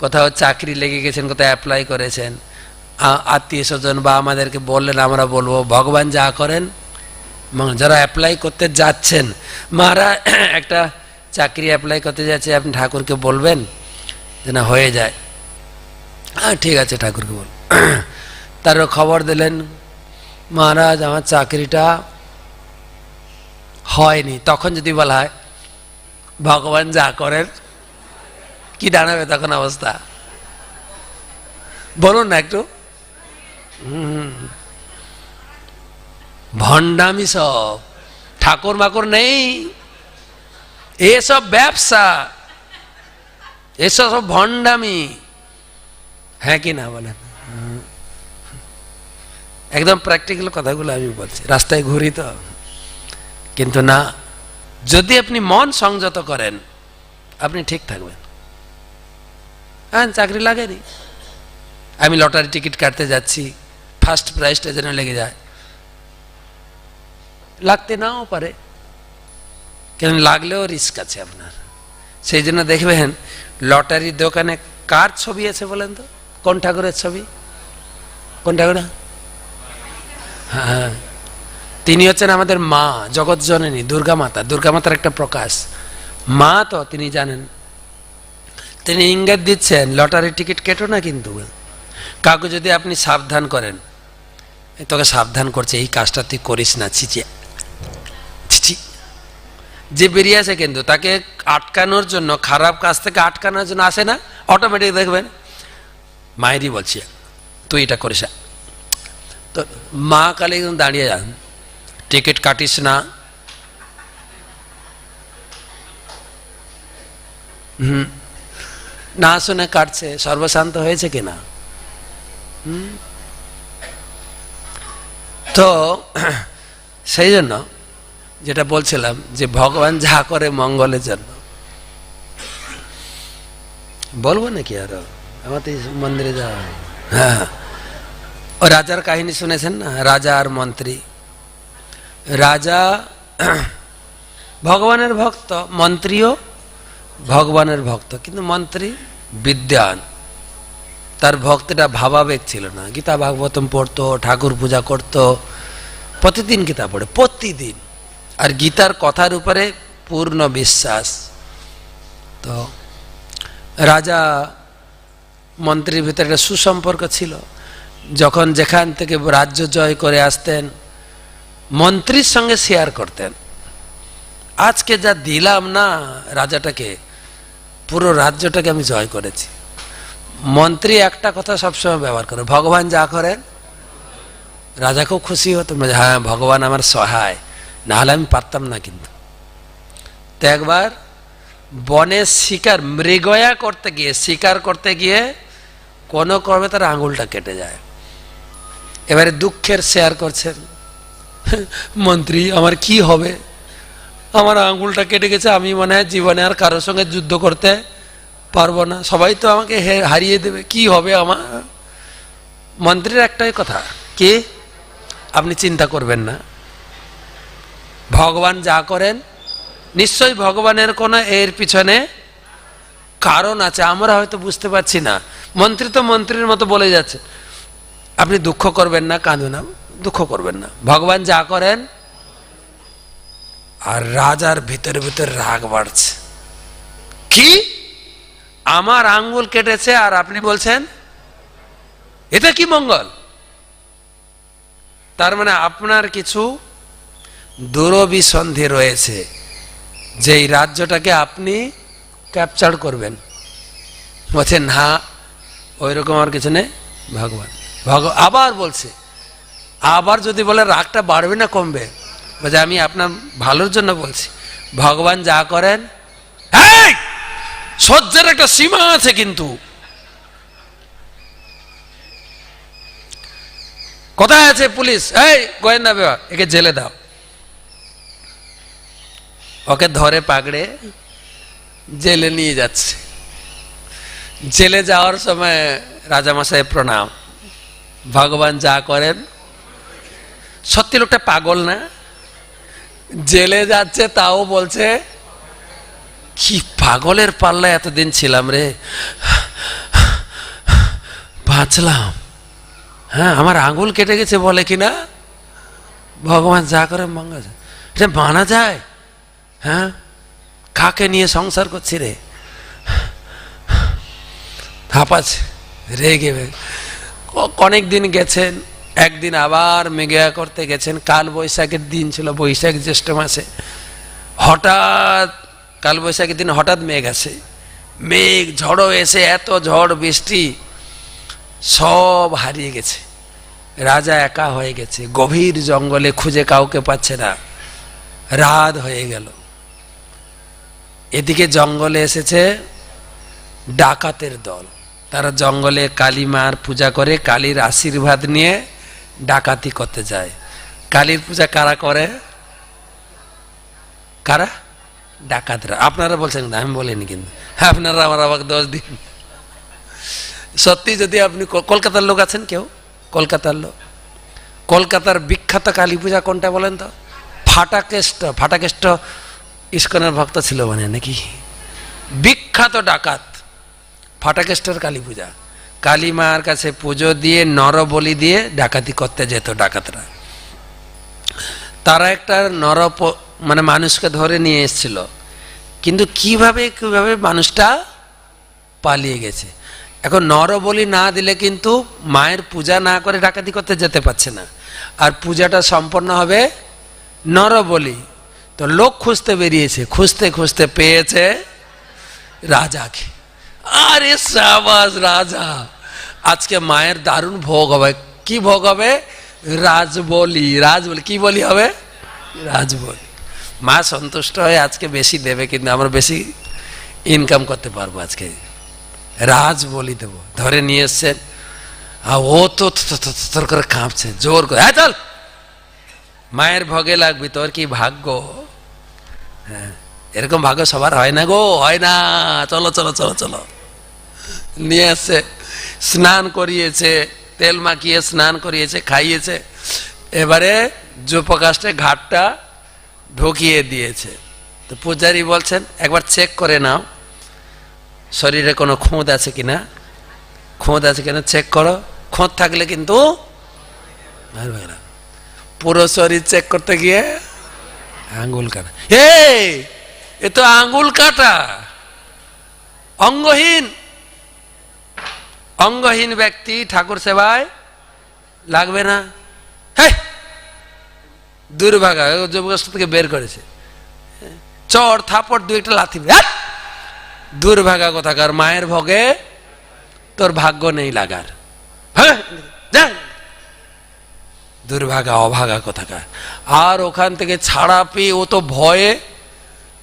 Speaker 1: কোথাও চাকরি লেগে গেছেন, কোথাও অ্যাপ্লাই করেছেন, আত্মীয় স্বজন বা আমাদেরকে বললেন, আমরা বলবো ভগবান যা করেন। যারা অ্যাপ্লাই করতে যাচ্ছেন, মারা একটা চাকরি অ্যাপ্লাই করতে যাচ্ছে, আপনি ঠাকুরকে বলবেন যেন হয়ে যায়। হ্যাঁ ঠিক আছে, ঠাকুরকে বল। তারও খবর দিলেন, মহারাজ আমার চাকরিটা হয়নি। তখন যদি বলা হয় ভগবান যা করেন, কি দাঁড়াবে তখন অবস্থা বলুন না একটু? ভণ্ডামি সব, ঠাকুর মাকুর নেই, এসব ব্যবসা, এসব সব ভণ্ডামি। হ্যাঁ কি না বলেন? একদম প্র্যাকটিক্যাল কথাগুলো আমি বলছি, রাস্তায় ঘুরি তো। কিন্তু না, যদি আপনি মন সংযত করেন আপনি ঠিক থাকবেন। হ্যাঁ, চাকরি লাগেনি, আমি লটারি টিকিট কাটতে যাচ্ছি, ফার্স্ট প্রাইজটা যেন লেগে যায়, লাগতে নাও পারে, কেন লাগলেও রিস্ক আছে আপনার। সেই জন্য দেখবেন লটারির দোকানে কার ছবি আছে বলেন তো? কোন ঠাকুরের ছবি? কোন ঠাকুর? হ্যাঁ, তিনি হচ্ছেন আমাদের মা, জগৎ জননী, দুর্গা মাতা। দুর্গা মাতার একটা প্রকাশ, মা তো তিনি জানেন। তিনি ইঙ্গিত দিচ্ছেন লটারির টিকিট কেটো না, কিন্তু কাউকে যদি আপনি সাবধান করেন, তোকে সাবধান করছে এই কাজটা তুই করিস না, ছিচি ছিচি, যে বেরিয়ে আসে কিন্তু তাকে আটকানোর জন্য, খারাপ কাজ থেকে আটকানোর জন্য আসে না, অটোমেটিক দেখবেন মায়েরই বলছে তুই এটা করিস। তো মা কালে দাঁড়িয়ে যান, টিকিট কাটিস না, না শুনে কাটছে, সর্বশান্ত হয়েছে কিনা? তো সেই জন্য যেটা বলছিলাম যে ভগবান যা করে মঙ্গলের জন্য। বলবো নাকি আরো? আমার তো মন্দিরে যাওয়া হয়। হ্যাঁ, ও রাজার কাহিনী শুনেছেন না, রাজা আর মন্ত্রী। রাজা ভগবানের ভক্ত, মন্ত্রীও ভগবানের ভক্ত, কিন্তু মন্ত্রী বিদ্বান, তার ভক্তিটা ভাবাবেগ ছিল না। গীতা ভাগবতম পড়তো, ঠাকুর পূজা করতো, প্রতিদিন গীতা পড়ে, প্রতিদিন, আর গীতার কথার উপরে পূর্ণ বিশ্বাস। তো রাজা মন্ত্রীর ভিতরে একটা সুসম্পর্ক ছিল। যখন যেখান থেকে রাজ্য জয় করে আসতেন, মন্ত্রীর সঙ্গে শেয়ার করতেন, আজকে যা দিলাম না রাজাটাকে, পুরো রাজ্যটাকে আমি জয় করেছি। মন্ত্রী একটা কথা সবসময় ব্যবহার করে, ভগবান যা করেন। রাজা খুব খুশি হতো, হ্যাঁ ভগবান আমার সহায়, না হলে আমি পারতাম না। কিন্তু তো একবার বনে মৃগয়া করতে গিয়ে শিকার করতে গিয়ে কোনো ক্রমে তার আঙুলটা কেটে যায়। এবারে দুঃখের শেয়ার করছেন, মন্ত্রী আমার কি হবে, আমার আঙুলটা কেটে গেছে, আমি মনে হয় জীবনে আর কারোর সঙ্গে যুদ্ধ করতে পারবো না, সবাই তো আমাকে হারিয়ে দেবে, কি হবে আমার। মন্ত্রীর একটাই কথা, কি আপনি চিন্তা করবেন না, ভগবান যা করেন নিশ্চয়ই ভগবানের কোনো এর পিছনে কারণ আছে, আমরা হয়তো বুঝতে পারছি না। মন্ত্রী তো মন্ত্রীর মতো বলে যাচ্ছে, আপনি দুঃখ করবেন না, কাঁদুন না, দুঃখ করবেন না, ভগবান যা করেন। আর রাজার ভিতরে ভিতরে রাগ বাড়ছে, কি আমার আঙ্গুল কেটেছে আর আপনি বলছেন এটা কি মঙ্গল? তার মানে আপনার কিছু দুরভিসন্ধি রয়েছে যে এই রাজ্যটাকে আপনি ক্যাপচার করবেন। বলছে না, ওই রকম আর কিছু নেই, ভগবান আবার বলছে, আবার যদি বলে রাগটা বাড়বে না কমবে, বলছে আমি আপনার ভালোর জন্য বলছি, ভগবান যা করেন, সহ্যের একটা সীমা আছে কিন্তু। কোথায় আছে পুলিশ, এই গোয়েন্দা বিভাগ, একে জেলে দাও। ওকে ধরে পাকড়ে জেলে নিয়ে যাচ্ছে। জেলে যাওয়ার সময় রাজামশাই প্রণাম, ভগবান যা করেন। সত্যি লোকটা পাগল না? জেলে যাচ্ছে তাও বলছে কি পাগলের পাল্লায় এতদিন ছিলাম রে, বাঁচলাম। হ্যাঁ, আমার আঙুল কেটে গেছে বলে কিনা ভগবান যা করে মঙ্গল, এটা মানা যায়? হ্যাঁ, কাকে নিয়ে সংসার করছি রে, হাঁপাচ্ছে রেগে। অনেক দিন গেছেন, একদিন আবার মেঘা করতে গেছেন, কাল বৈশাখের দিন ছিল, বৈশাখ জ্যৈষ্ঠ মাসে। হঠাৎ কাল বৈশাখের দিন হঠাৎ মেঘ আসে, মেঘ ঝড়ো এসে এত ঝড় বৃষ্টি, সব হারিয়ে গেছে। রাজা একা হয়ে গেছে, গভীর জঙ্গলে খুঁজে কাউকে পাচ্ছে না, রাত হয়ে গেল। এদিকে জঙ্গলে এসেছে ডাকাতের দল, তারা জঙ্গলে কালী মার পূজা করে, কালীর আশীর্বাদ নিয়ে ডাকাতি করতে যায়। কালীর পূজা কারা করে? কারা? ডাকাতরা। আপনারা বলছেন না, আমি বলিনি কিন্তু, আপনারা আমার আবার দোষ দিন। সত্যি যদি আপনি কলকাতার লোক আছেন, কেউ কলকাতার লোক, কলকাতার বিখ্যাত কালী পূজা কোনটা বলেন তো? ফাটাকেষ্ট। ফাটাকেষ্ট ইস্কনের ভক্ত ছিল মানে নাকি, বিখ্যাত ডাকাত ফাটাকেস্টের কালী পূজা। কালী মার কাছে পুজো দিয়ে নরবলি দিয়ে ডাকাতি করতে যেত ডাকাতরা। তারা একটা মানে মানুষকে ধরে নিয়ে এসেছিল, কিন্তু কিভাবে কিভাবে মানুষটা পালিয়ে গেছে। এখন নরবলি না দিলে কিন্তু মায়ের পূজা না করে ডাকাতি করতে যেতে পারছে না, আর পূজাটা সম্পন্ন হবে নরবলি। তো লোক খুঁজতে বেরিয়েছে, খুঁজতে খুঁজতে পেয়েছে রাজাকে। আরে সাবাস রাজা, আজকে মায়ের দারুণ ভোগ হবে। কি ভোগ হবে? রাজবলি। রাজবলি কি বলি হবে? রাজবলি। মা সন্তুষ্ট হয়ে আজকে বেশি দেবে, কিন্তু আমরা বেশি ইনকাম করতে পারবো আজকে, রাজবলি দেবো। ধরে নিয়ে এসছেন, আর ও তো তোর করে কাঁপছে, জোর করে, হ্যাঁ চল, মায়ের ভোগে লাগবি, তোর কি ভাগ্য। হ্যাঁ, এরকম ভাগ্য সবার হয় না গো, হয় না। চলো চলো চলো চলো, নিয়ে আসছে, স্নান করিয়েছে, তেল মাখিয়ে স্নান করিয়েছে, খাইয়েছে। এবারে যুপকাষ্টে ঘাটটা ঢুকিয়ে দিয়েছে। তো পূজারী বলছেন একবার চেক করে নাও শরীরে কোনো খুঁত আছে কিনা, খুঁত আছে কিনা চেক করো, খুঁত থাকলে কিন্তু পুরো শরীর চেক করতে গিয়ে আঙ্গুল কাটা। এ তো আঙ্গুল কাটা, অঙ্গহীন। অঙ্গহীন ব্যক্তি ঠাকুর সেবায় লাগবে না। হ্যাঁ, দুর্ভাগা যুবকাষ্ট থেকে বের করেছে, চর থাপড় দুই একটা লাথি। দুর্ভাগা কোথাকার, মায়ের ভোগে তোর ভাগ্য নেই লাগার। দুর্ভাগা অভাগা কোথাকার। আর ওখান থেকে ছাড়া পেয়ে ও তো ভয়ে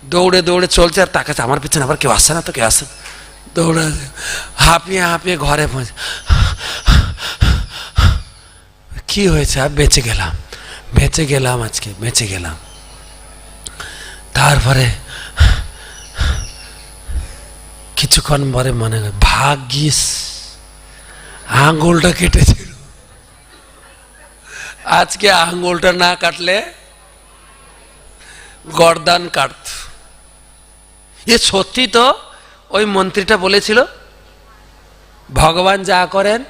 Speaker 1: দৌড়ে দৌড়ে চলছে, আর তাকাচ্ছে আমার পিছনে আবার কেউ আসছে না তো, কেউ আসছে না। দৌড়ে হাঁপিয়ে হাঁপিয়ে ঘরে পৌঁছে, কি হয়েছে? বেঁচে গেলাম, বেঁচে গেলাম, আজকে বেঁচে গেলাম। তারপরে কিছুক্ষণ পরে মনে হয় ভাগ্যিস আঙ্গুলটা কেটেছিল, আজকে আঙ্গুলটা না কাটলে গর্দান কাটত। এ সত্যি তো, ওই মন্ত্রীটা বলেছিল ভগবান যা করেন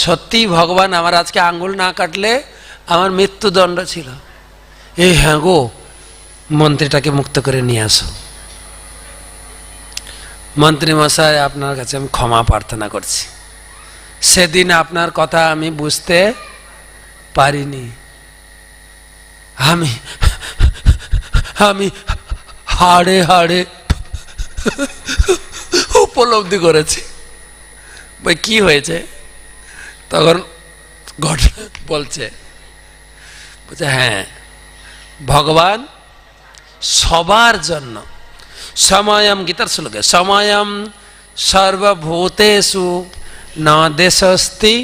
Speaker 1: সত্যি, ভগবান আমার আজকে আঙ্গুল না কাটলে আমার মৃত্যুদণ্ড ছিল। এই হ্যাঁ গো, মন্ত্রীটাকে মুক্ত করে নিয়ে আসো। মন্ত্রী মশাই, আপনার কাছে আমি ক্ষমা প্রার্থনা করছি, সেদিন আপনার কথা আমি বুঝতে পারিনি। আমি আমি হাড়ে হাড়ে উপলব্ধি করেছি। ভাই কি হয়েছে? তখন ঘটনা বলছে হ্যাঁ, ভগবান সবার জন্য, সময়ম, গীতার শ্লোকে, সময়ম সর্বভূতেষু না দেশস্তি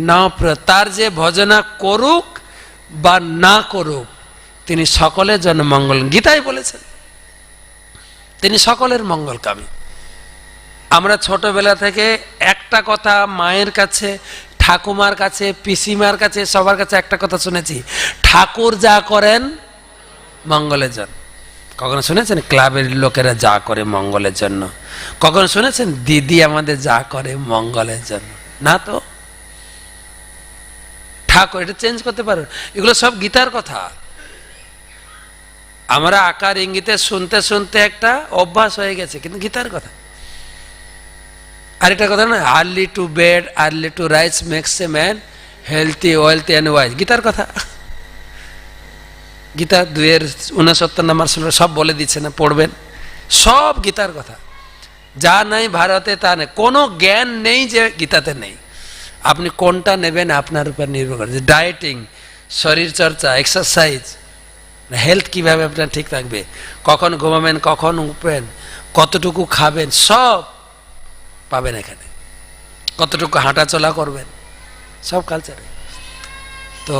Speaker 1: না তার যে ভজনা করুক বা না করুক, তিনি সকলের জন্য মঙ্গল, গীতায় বলেছেন তিনি সকলের মঙ্গলকামী। আমরা ছোটবেলা থেকে একটা কথা মায়ের কাছে, ঠাকুমার কাছে, পিসিমার কাছে, সবার কাছে একটা কথা শুনেছি, ঠাকুর যা করেন মঙ্গলের জন্য। কখনো শুনেছেন ক্লাবের লোকেরা যা করে মঙ্গলের জন্য? কখনো শুনেছেন দিদি আমাদের যা করে মঙ্গলের জন্য? না তো। ঠাকুর এটা চেঞ্জ করতে পারো, এগুলো সব গীতার কথা। আমরা আকার ইঙ্গিতে শুনতে শুনতে একটা অভ্যাস হয়ে গেছে, কিন্তু গীতার কথা। আর একটা কথা না, early to bed early to rise makes a man healthy wealthy and wise, গীতার কথা। গীতা 2:69 নম্বর শ্লোক সব বলে দিচ্ছে না, পড়বেন, সব গীতার কথা। যা নাই ভারতে তা নেই, কোনো জ্ঞান নেই যে গীতাতে নেই। আপনি কোনটা নেবেন আপনার উপর নির্ভর করে। ডায়েটিং, শরীর চর্চা, এক্সারসাইজ, হেলথ কিভাবে আপনার ঠিক থাকবে, কখন ঘুমাবেন, কখন উঠবেন, কতটুকু খাবেন, সব পাবেন এখানে। কতটুকু হাঁটাচলা করবেন, সব কালচারে। তো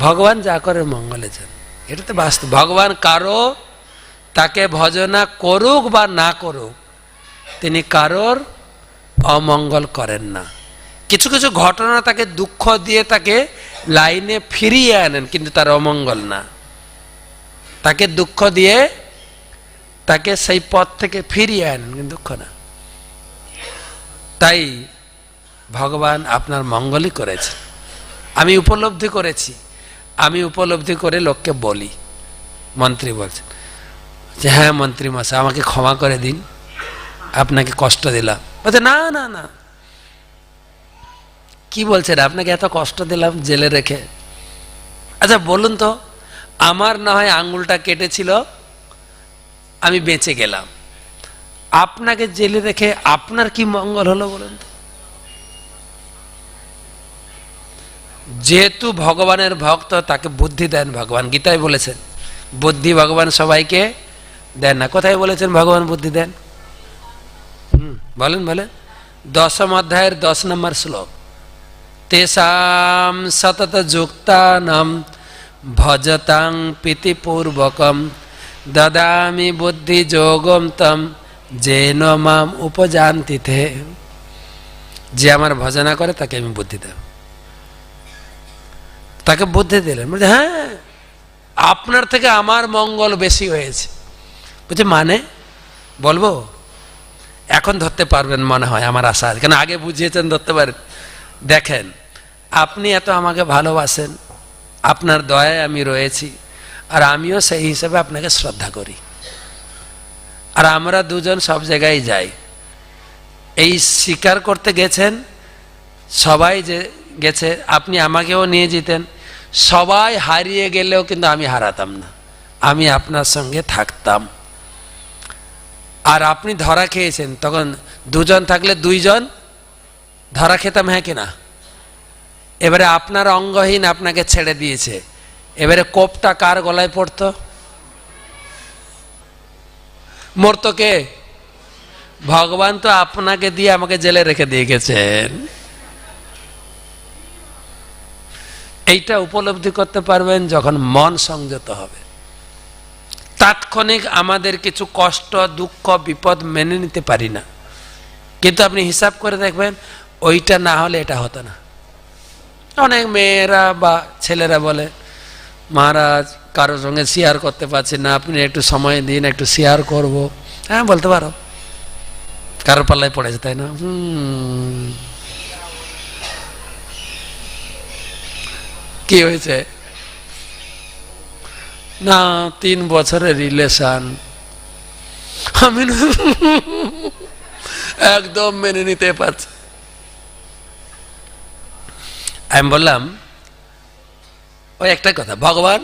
Speaker 1: ভগবান যা করে মঙ্গলের জন্য, এটা তো বাস্তব। ভগবান কারো, তাকে ভজনা করুক বা না করুক, তিনি কারোর অমঙ্গল করেন না। কিছু কিছু ঘটনা তাকে দুঃখ দিয়ে তাকে লাইনে ফিরিয়ে আনেন, কিন্তু তার অমঙ্গল না। তাকে দুঃখ দিয়ে তাকে সেই পথ থেকে ফিরিয়ে আনেন, কিন্তু দুঃখ না। তাই ভগবান আপনার মঙ্গলই করেছে, আমি উপলব্ধি করেছি। আমি উপলব্ধি করে লোককে বলি। মন্ত্রী বলছেন যে হ্যাঁ মন্ত্রী মশাই, আমাকে ক্ষমা করে দিন, আপনাকে কষ্ট দিলাম। বলছে না না না, কি বলছেন, আপনাকে এত কষ্ট দিলাম জেলে রেখে? আচ্ছা বলুন তো, আমার না হয় আঙ্গুলটা কেটেছিল, আমি বেঁচে গেলাম, আপনাকে জেলে রেখে আপনার কি মঙ্গল হলো বলুন তো? যেহেতু ভগবানের ভক্ত, তাকে বুদ্ধি দেন ভগবান, গীতায় বলেছেন বুদ্ধি ভগবান সবাইকে দেন না। কোথায় বলেছেন ভগবান বুদ্ধি দেন? বলেন বলেন। 10ম অধ্যায়ের 10 নম্বর শ্লোক, তেষাম সতত যুক্তানাম ভজতাং প্রীতিপূর্বকম দদামি বুদ্ধি যোগম তম যেন মাম উপজান্তিতে। যে আমার ভজনা করে তাকে আমি বুদ্ধি দেব। তাকে বুদ্ধি দিলেন, বলছে হ্যাঁ আপনার থেকে আমার মঙ্গল বেশি হয়েছে। বলছে মানে বলবো? এখন ধরতে পারবেন মনে হয়, আমার আশা আছে, কেন আগে বুঝিয়েছেন ধরতে পারেন। দেখেন, আপনি এত আমাকে ভালোবাসেন, আপনার দয়ায় আমি রয়েছি, আর আমিও সেই হিসেবে আপনাকে শ্রদ্ধা করি। আর আমরা দুজন সব জায়গায় যাই, এই স্বীকার করতে গেছেন, সবাই যে গেছে, আপনি আমাকেও নিয়ে যেতেন। সবাই হারিয়ে গেলেও কিন্তু আমি হারাতাম না, আমি আপনার সঙ্গে থাকতাম। আর আপনি ধরা খেয়েছেন, তখন দুজন থাকলে দুইজন ধরা খেতাম, হ্যাঁ কিনা? এবারে আপনার অঙ্গহীন আপনাকে ছেড়ে দিয়েছে, এবারে কোপটা কার গলায় পড়তো? মরতো কে? ভগবান তো আপনাকে দিয়ে আমাকে জেলে রেখে দিয়ে গেছেন। এইটা উপলব্ধি করতে পারবেন যখন মন সংযত হবে। তাৎক্ষণিক আমাদের কিছু কষ্ট, দুঃখ, বিপদ মেনে নিতে পারি না, কিন্তু আপনি হিসাব করে দেখবেন ওইটা না হলে এটা হতো না। অনেক মেয়েরা বা ছেলেরা বলে, মহারাজ কারোর সঙ্গে শেয়ার করতে পারছি না, আপনি একটু সময় দিন, একটু শেয়ার করব। হ্যাঁ, বলতে পারো, কারোর পাল্লায় পড়েছে, তাই না? কি হয়েছে? না, 3 বছরের রিলেশন। আমি একদম মেনে নিতে পারছি। আমি বললাম ওই একটা কথা, ভগবান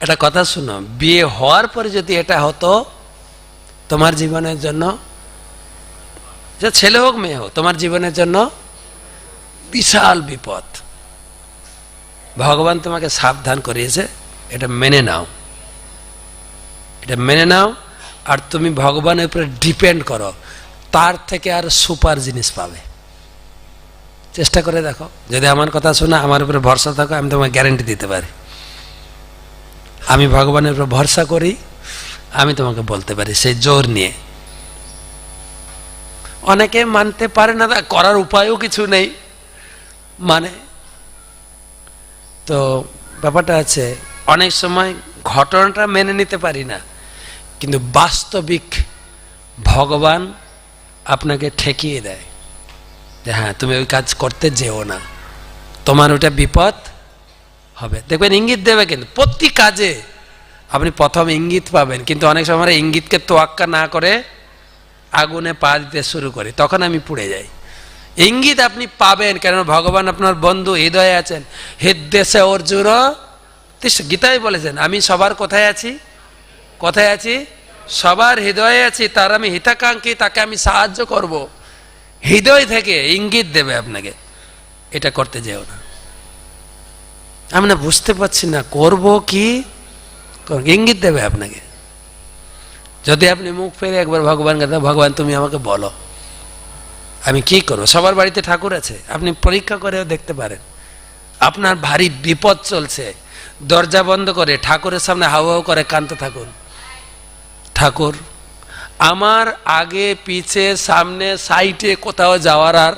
Speaker 1: একটা কথা শুনো, বিয়ে হওয়ার পরে যদি এটা হতো তোমার জীবনের জন্য, যে ছেলে হোক মেয়ে হোক, তোমার জীবনের জন্য বিশাল বিপদ। ভগবান তোমাকে সাবধান করিয়েছে, এটা মেনে নাও, এটা মেনে নাও। আর তুমি ভগবানের উপরে ডিপেন্ড করো, তার থেকে আর সুপার জিনিস পাবে। চেষ্টা করে দেখো, যদি আমার কথা শোনা, আমার উপরে ভরসা থাকো, আমি তোমাকে গ্যারেন্টি দিতে পারি। আমি ভগবানের উপর ভরসা করি, আমি তোমাকে বলতে পারি সেই জোর নিয়ে। অনেকে মানতে পারে না, করার উপায়ও কিছু নেই, মানে তো ব্যাপারটা আছে, অনেক সময় ঘটনাটা মেনে নিতে পারি না, কিন্তু বাস্তবিক ভগবান আপনাকে ঠেকিয়ে দেয় যে হ্যাঁ, তুমি ওই কাজ করতে যেও না, তোমার ওটা বিপদ হবে। দেখবেন ইঙ্গিত দেবে, কিন্তু প্রতি কাজে আপনি প্রথম ইঙ্গিত পাবেন, কিন্তু অনেক সময় ইঙ্গিতকে তোয়াক্কা না করে আগুনে পা দিতে শুরু করি, তখন আমি পুড়ে যাই। ইঙ্গিত আপনি পাবেন, কেন ভগবান আপনার বন্ধু, হৃদয়ে আছেন। হৃদ্দেশে অর্জুন গীতায় বলেছেন, আমি সবার কোথায় আছি? কোথায় আছি? সবার হৃদয়ে আছি, তার আমি হিতাকাঙ্ক্ষী, তাকে আমি সাহায্য করব। হৃদয় থেকে ইঙ্গিত দেবে আপনাকে, এটা করতে যেও না। আমি না বুঝতে পারছি না করব কি, ইঙ্গিত দেবে আপনাকে। যদি আপনি মুখ ফেরে একবার ভগবানকে, ভগবান তুমি আমাকে বলো আমি কি করবো। সবার বাড়িতে ঠাকুর আছে, আপনি পরীক্ষা করেও দেখতে পারেন। আপনার ভারী বিপদ চলছে, দরজা বন্ধ করে ঠাকুরের সামনে হাউ হাউ করে কাঁদতে থাকুন, ঠাকুর আমার আগে পিছে সামনে সাইডে কোথাও যাওয়ার আর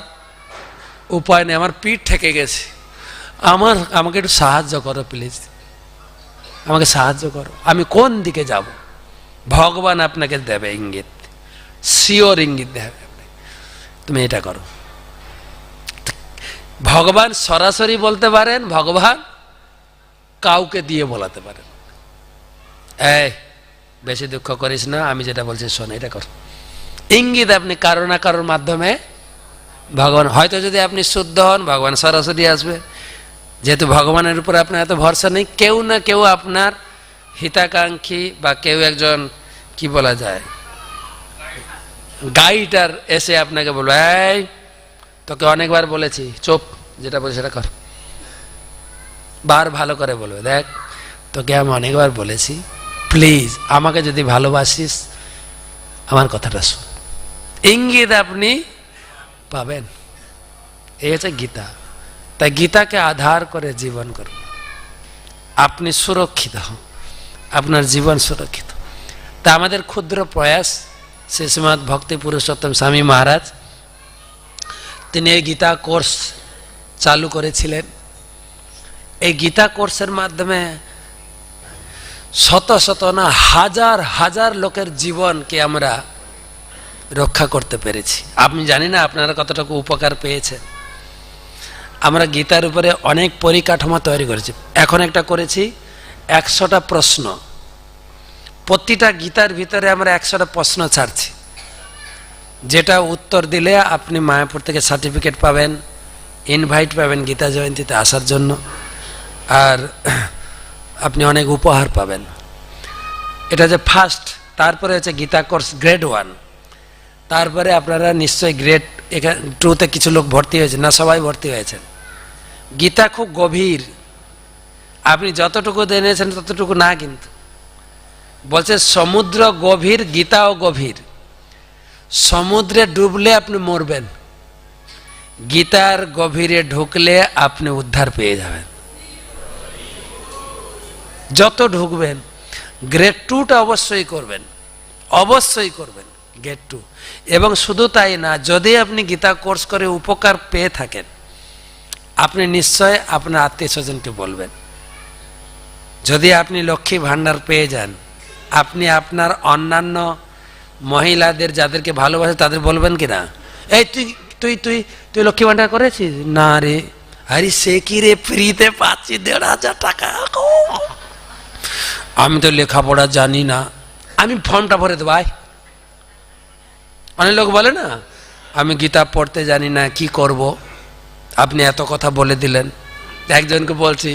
Speaker 1: উপায় নেই, আমার পিঠ ঠেকে গেছে, আমাকে একটু সাহায্য করো প্লিজ, আমাকে সাহায্য করো, আমি কোন দিকে যাব। ভগবান আপনাকে দেবে ইঙ্গিত, শিওর ইঙ্গিত দেবে, তুমি এটা করো। ভগবান সরাসরি বলতে পারেন, ভগবান কাউকে দিয়ে বলাতে পারেন, এই বেশি দুঃখ করিস না, আমি যেটা বলছি শোন, এটা কর। ইঙ্গিত আপনি কারো না কারোর মাধ্যমে ভগবান, হয়তো যদি আপনি শুদ্ধ হন, ভগবান সরাসরি আসবে। যেহেতু ভগবানের উপরে আপনার এত ভরসা নেই, কেউ না কেউ আপনার হিতাকাঙ্ক্ষী বা কেউ একজন কি বলা যায় গাইডার এসে আপনাকে বলবে, এই তোকে অনেকবার বলেছি, চুপ, যেটা বলি সেটা কর। বার ভালো করে বলবে, দেখ তোকে আমি অনেকবার বলেছি, প্লিজ আমাকে যদি ভালোবাসিস আমার কথাটা শোন। ইঙ্গিত আপনি পাবেন, এই হচ্ছে গীতা। তাই গীতাকে আধার করে জীবন করুন, আপনি সুরক্ষিত হন, আপনার জীবন সুরক্ষিত। তা আমাদের ক্ষুদ্র প্রয়াস, শ্রীশ্রীমৎ ভক্তি পুরুষোত্তম স্বামী মহারাজ তিনি এই গীতা কোর্স চালু করেছিলেন। এই গীতা কোর্সের মাধ্যমে শত শত না হাজার হাজার লোকের জীবনকে আমরা রক্ষা করতে পেরেছি। আমি জানি না আপনারা কতটুকু উপকার পেয়েছেন। আমরা গীতার উপরে অনেক পরিকাঠামো তৈরি করেছি। এখন একটা করেছি 100টা প্রশ্ন, প্রতিটা গীতার ভিতরে আমরা 100টা প্রশ্ন ছাড়ছি, যেটা উত্তর দিলে আপনি মায়াপুর থেকে সার্টিফিকেট পাবেন, ইনভাইট পাবেন গীতা জয়ন্তীতে আসার জন্য, আর আপনি অনেক উপহার পাবেন। এটা যে ফার্স্ট, তারপরে হচ্ছে গীতা কোর্স গ্রেড 1, তারপরে আপনারা নিশ্চয়ই গ্রেড 2তে কিছু লোক ভর্তি হয়েছে, না সবাই ভর্তি হয়েছেন। গীতা খুব গভীর, আপনি যতটুকু জেনেছেন ততটুকু না, কিন্তু বলছে সমুদ্র গভীর, গীতাও গভীর। সমুদ্রে ডুবলে আপনি মরবেন, গীতার গভীরে ঢুকলে আপনি উদ্ধার পেয়ে যাবেন। যত ঢুকবেন, গ্রেড 2টা অবশ্যই করবেন, অবশ্যই করবেন গ্রেড 2। এবং শুধু তাই না, যদি আপনি গীতা কোর্স করে উপকার পেয়ে থাকেন, আপনি নিশ্চয় আপনার আত্মীয় স্বজনকে বলবেন। যদি আপনি লক্ষ্মী ভাণ্ডার পেয়ে যান, আপনি আপনার অন্যান্য মহিলাদের যাদেরকে ভালোবাসে তাদের বলবেন কি না, এই তুই তুই তুই তুই লক্ষ্মী ভাণ্ডার করেছিস? না রে। আরে সে কি রে, ফ্রিতে পাচ্ছি 1,500 টাকা। আমি তো লেখাপড়া জানি না, আমি ফর্মটা ভরে দেব। অনেক লোক বলে না, আমি গীতা পড়তে জানি না, কি করব? আপনি এত কথা বলে দিলেন। একজনকে বলছি,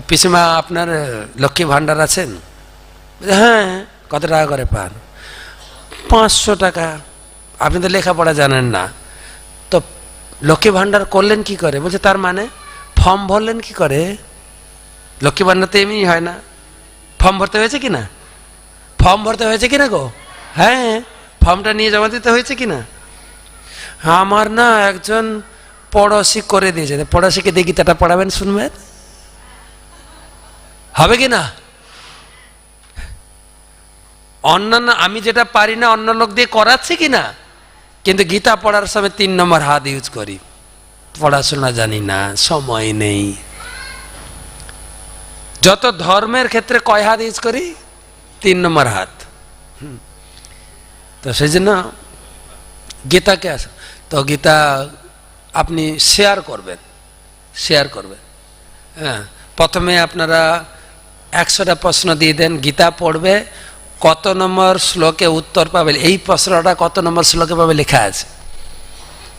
Speaker 1: পিসিমা আপনার লক্ষ্মী ভাণ্ডার আছেন? হ্যাঁ। কত টাকা করে পান? 500 টাকা। আপনি তো লেখাপড়া জানেন না, তো লক্ষ্মী ভাণ্ডার করলেন কি করে? বলছে তার মানে ফর্ম ভরলেন কি করে? লক্ষ্মী ভাণ্ডার তো এমনি হয় না, ফর্ম ভরতে হয়েছে কি না? ফর্ম ভরতে হয়েছে কিনা গো? হ্যাঁ, ফর্মটা নিয়ে জমা দিতে হয়েছে কিনা? আমার না একজন পড়োশি করে দিয়েছে, পড়োশিকে দিয়ে গীতাটা পড়াবেন, শুনবেন, হবে কি না? অন্যান্য আমি যেটা পারি না অন্য লোক দিয়ে করাচ্ছি কিনা, কিন্তু গীতা পড়ার সময় 3 নম্বর হাত ইউজ করি। পড়াশোনা জানি না, সময় নেই। যত ধর্মের ক্ষেত্রে কয় হাত ইউজ করি? 3 নম্বর হাত। তো সেই জন্য গীতাকে তো গীতা আপনি শেয়ার করবেন, শেয়ার করবেন। হ্যাঁ, প্রথমে আপনারা 100টা প্রশ্ন দিয়ে দেন, গীতা পড়বে, কত নম্বর শ্লোকে উত্তর পাবে, এই প্রশ্নটা কত নম্বর শ্লোকে পাবে লেখা আছে।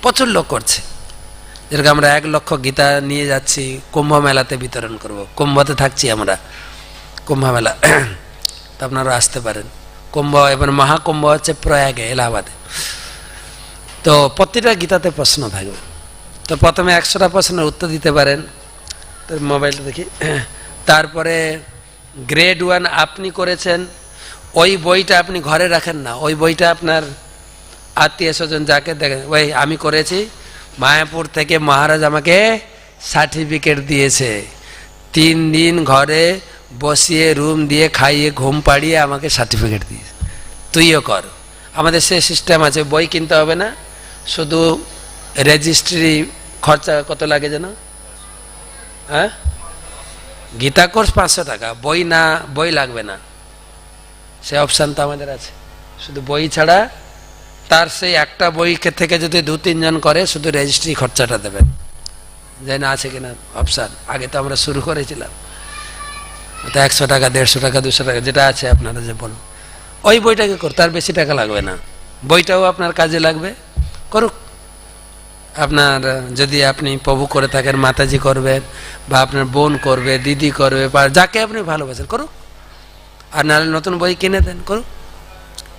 Speaker 1: প্রচুর লোক করছে। যেরকম আমরা 1 লক্ষ গীতা নিয়ে যাচ্ছি, কুম্ভ মেলাতে বিতরণ করব। কুম্ভতে থাকছি আমরা, কুম্ভ মেলা, তো আপনারা আসতে পারেন। কুম্ভ এবার মহাকুম্ভ হচ্ছে প্রয়াগে, এলাহাবাদে। তো প্রতিটা গীতাতে প্রশ্ন থাকবে। তো প্রথমে 100টা প্রশ্নের উত্তর দিতে পারেন। তো মোবাইলটা দেখি। তারপরে গ্রেড 1 আপনি করেছেন, ওই বইটা আপনি ঘরে রাখেন না, ওই বইটা আপনার আত্মীয় স্বজন যাকে দেখেন, ওই আমি করেছি, মায়াপুর থেকে মহারাজ আমাকে সার্টিফিকেট দিয়েছে, 3 দিন ঘরে বসিয়ে রুম দিয়ে খাইয়ে ঘুম পাড়িয়ে আমাকে সার্টিফিকেট দিয়েছে, তুইও কর। আমাদের সে সিস্টেম আছে, বই কিনতে হবে না, শুধু রেজিস্ট্রি খরচা কত লাগে যেন, হ্যাঁ, গীতা কোর্স 500 টাকা, বই না, বই লাগবে না, সে অপশান তো আমাদের আছে। শুধু বই ছাড়া তার সেই একটা বই থেকে যদি 2-3 জন করে, শুধু রেজিস্ট্রি খরচাটা দেবেন। যাই না আছে কিনা অপশান, আগে তো আমরা শুরু করেছিলাম, তো 100 টাকা, 150 টাকা, 200 টাকা যেটা আছে আপনারা যে বলুন, ওই বইটাকে করুন, তার বেশি টাকা লাগবে না, বইটাও আপনার কাজে লাগবে, করুক। আপনার যদি আপনি প্রভু করে থাকেন, মাতাজি করবেন, বা আপনার বোন করবে, দিদি করবে, বা যাকে আপনি ভালোবাসেন করুক। আর নাহলে নতুন বই কিনে দেন, করুক,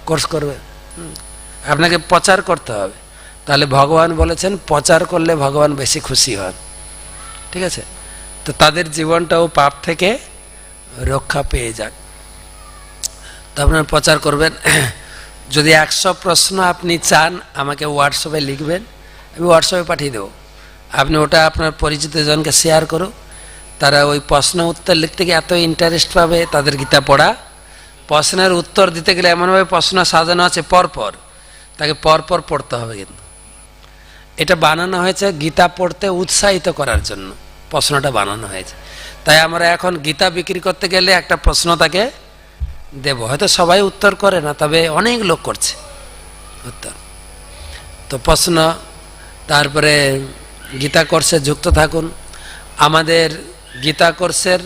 Speaker 1: কোর্স করবে। আপনাকে প্রচার করতে হবে, তাহলে ভগবান বলেছেন প্রচার করলে ভগবান বেশি খুশি হন, ঠিক আছে? তো তাদের জীবনটাও পাপ থেকে রক্ষা পেয়ে যাক, তো আপনার প্রচার করবেন। যদি 100 প্রশ্ন আপনি চান, আমাকে হোয়াটসঅ্যাপে লিখবেন, আমি হোয়াটসঅ্যাপে পাঠিয়ে দেবো। আপনি ওটা আপনার পরিচিত জনকে শেয়ার করো, তারা ওই প্রশ্ন উত্তর লিখতে গিয়ে এত ইন্টারেস্ট পাবে, তাদের গীতা পড়া। প্রশ্নের উত্তর দিতে গেলে এমনভাবে প্রশ্ন সাজানো আছে পরপর, তাকে পরপর পড়তে হবে। কিন্তু এটা বানানো হয়েছে গীতা পড়তে উৎসাহিত করার জন্য, প্রশ্নটা বানানো হয়েছে। তাই আমরা এখন গীতা বিক্রি করতে গেলে একটা প্রশ্ন তাকে দেব, হয়তো সবাই উত্তর করে না, তবে অনেক লোক করছে উত্তর। তো প্রশ্ন, তারপরে গীতা কোর্সে যুক্ত থাকুন। আমাদের গীতা কোর্সের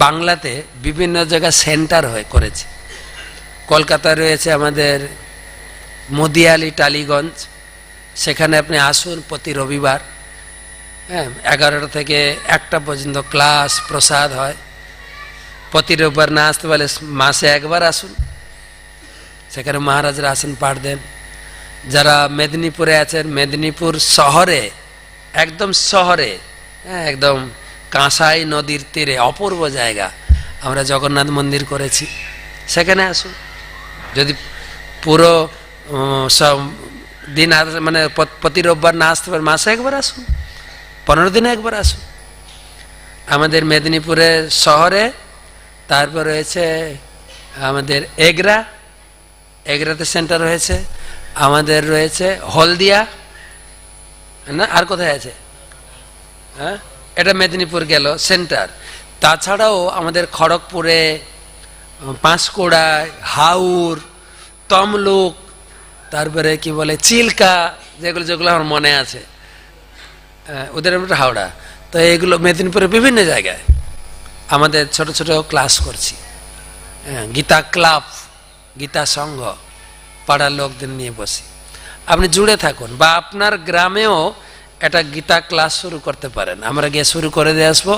Speaker 1: বাংলাতে বিভিন্ন জায়গায় সেন্টার হয়ে করেছে। কলকাতায় রয়েছে আমাদের মদিয়ালি, টালিগঞ্জ, সেখানে আপনি আসুন প্রতি রবিবার, হ্যাঁ, 11টা থেকে 1টা পর্যন্ত ক্লাস প্রসাদ হয়। প্রতি রবিবার না আসতে পারলে মাসে 1 বার আসুন, সেখানে মহারাজরা আসেন, পাঠ দেন। যারা মেদিনীপুরে আছেন, মেদিনীপুর শহরে, একদম শহরে, হ্যাঁ, একদম কাঁসাই নদীর তীরে অপূর্ব জায়গা, আমরা জগন্নাথ মন্দির করেছি, সেখানে আসুন। যদি পুরো সব দিন মানে প্রতি রোববার না আসতে পারেন, মাসে একবার আসুন, 15 দিনে একবার আসুন। আমাদের মেদিনীপুরের শহরে, তারপর রয়েছে আমাদের এগরাতে সেন্টার রয়েছে, আমাদের রয়েছে হলদিয়া, না আর কোথায় আছে, হ্যাঁ এটা মেদিনীপুর গেল সেন্টার। তাছাড়াও আমাদের খড়গপুরে, পাঁশকুড়ায়, হাউর, তমলুক, তারপরে কি বলে চিল্কা, যেগুলো আমার মনে আছে, উদয়পুর, হাওড়া, তো এগুলো মেদিনীপুরের বিভিন্ন জায়গায় আমাদের ছোট ছোট ক্লাস করছি। গীতা ক্লাব, গীতা সংঘ, পাড়ার লোকদের নিয়ে বসি। আপনি জুড়ে থাকুন, বা আপনার গ্রামেও একটা গীতা ক্লাস শুরু করতে পারেন, আমরা গিয়ে শুরু করে দিয়ে আসবো,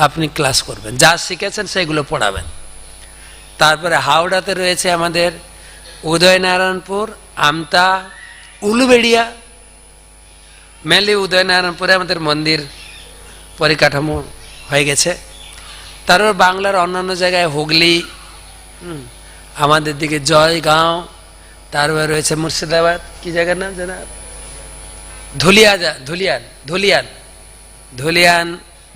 Speaker 1: আপনি ক্লাস করবেন, যা শিখেছেন সেগুলো পড়াবেন। তারপরে হাওড়াতে রয়েছে আমাদের উদয়নারায়ণপুর, আমতা, উলুবেড়িয়া, মেনলি উদয়নারায়ণপুরে আমাদের মন্দির পরিকাঠামো হয়ে গেছে। তারপর বাংলার অন্যান্য জায়গায় হুগলি, আমাদের দিকে জয়গাঁও, তারপরে রয়েছে মুর্শিদাবাদ, কি জায়গার নাম জানা, ধুলিয়ান,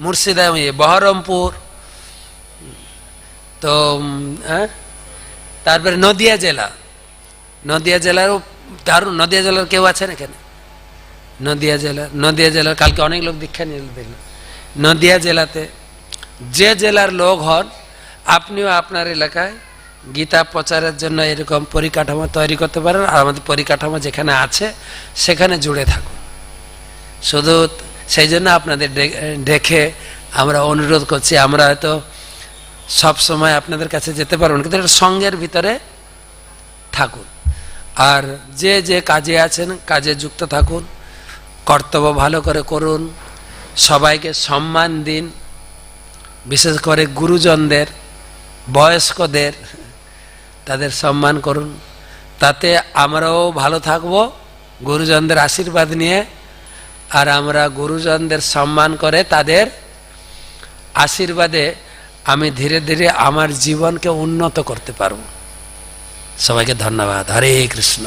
Speaker 1: মুর্শিদাবাদ, বহরমপুর, তো তারপরে নদিয়া জেলারও দারুণ। নদিয়া জেলার কেউ আছেন এখানে? নদিয়া জেলার কালকে অনেক লোক দীক্ষা নিয়ে দেখল। নদিয়া জেলাতে যে জেলার লোক হন, আপনিও আপনার এলাকায় গীতা প্রচারের জন্য এরকম পরিকাঠামো তৈরি করতে পারেন। আর আমাদের পরিকাঠামো যেখানে আছে সেখানে জুড়ে থাকুন। শুধু সেই জন্য আপনাদের ডেকে আমরা অনুরোধ করছি, আমরা হয়তো সব সময় আপনাদের কাছে যেতে পারবো না, কিন্তু একটা সঙ্গের ভিতরে থাকুন। আর যে যে কাজে আছেন কাজে যুক্ত থাকুন, কর্তব্য ভালো করে করুন, সবাইকে সম্মান দিন, বিশেষ করে গুরুজনদের, বয়স্কদের, তাদের সম্মান করুন। তাতে আমরাও ভালো থাকবো গুরুজনদের আশীর্বাদ নিয়ে, আর আমরা গুরুজনদের সম্মান করে তাদের আশীর্বাদে আমি ধীরে ধীরে আমার জীবনকে উন্নত করতে পারবো। সবাইকে ধন্যবাদ। হরে কৃষ্ণ।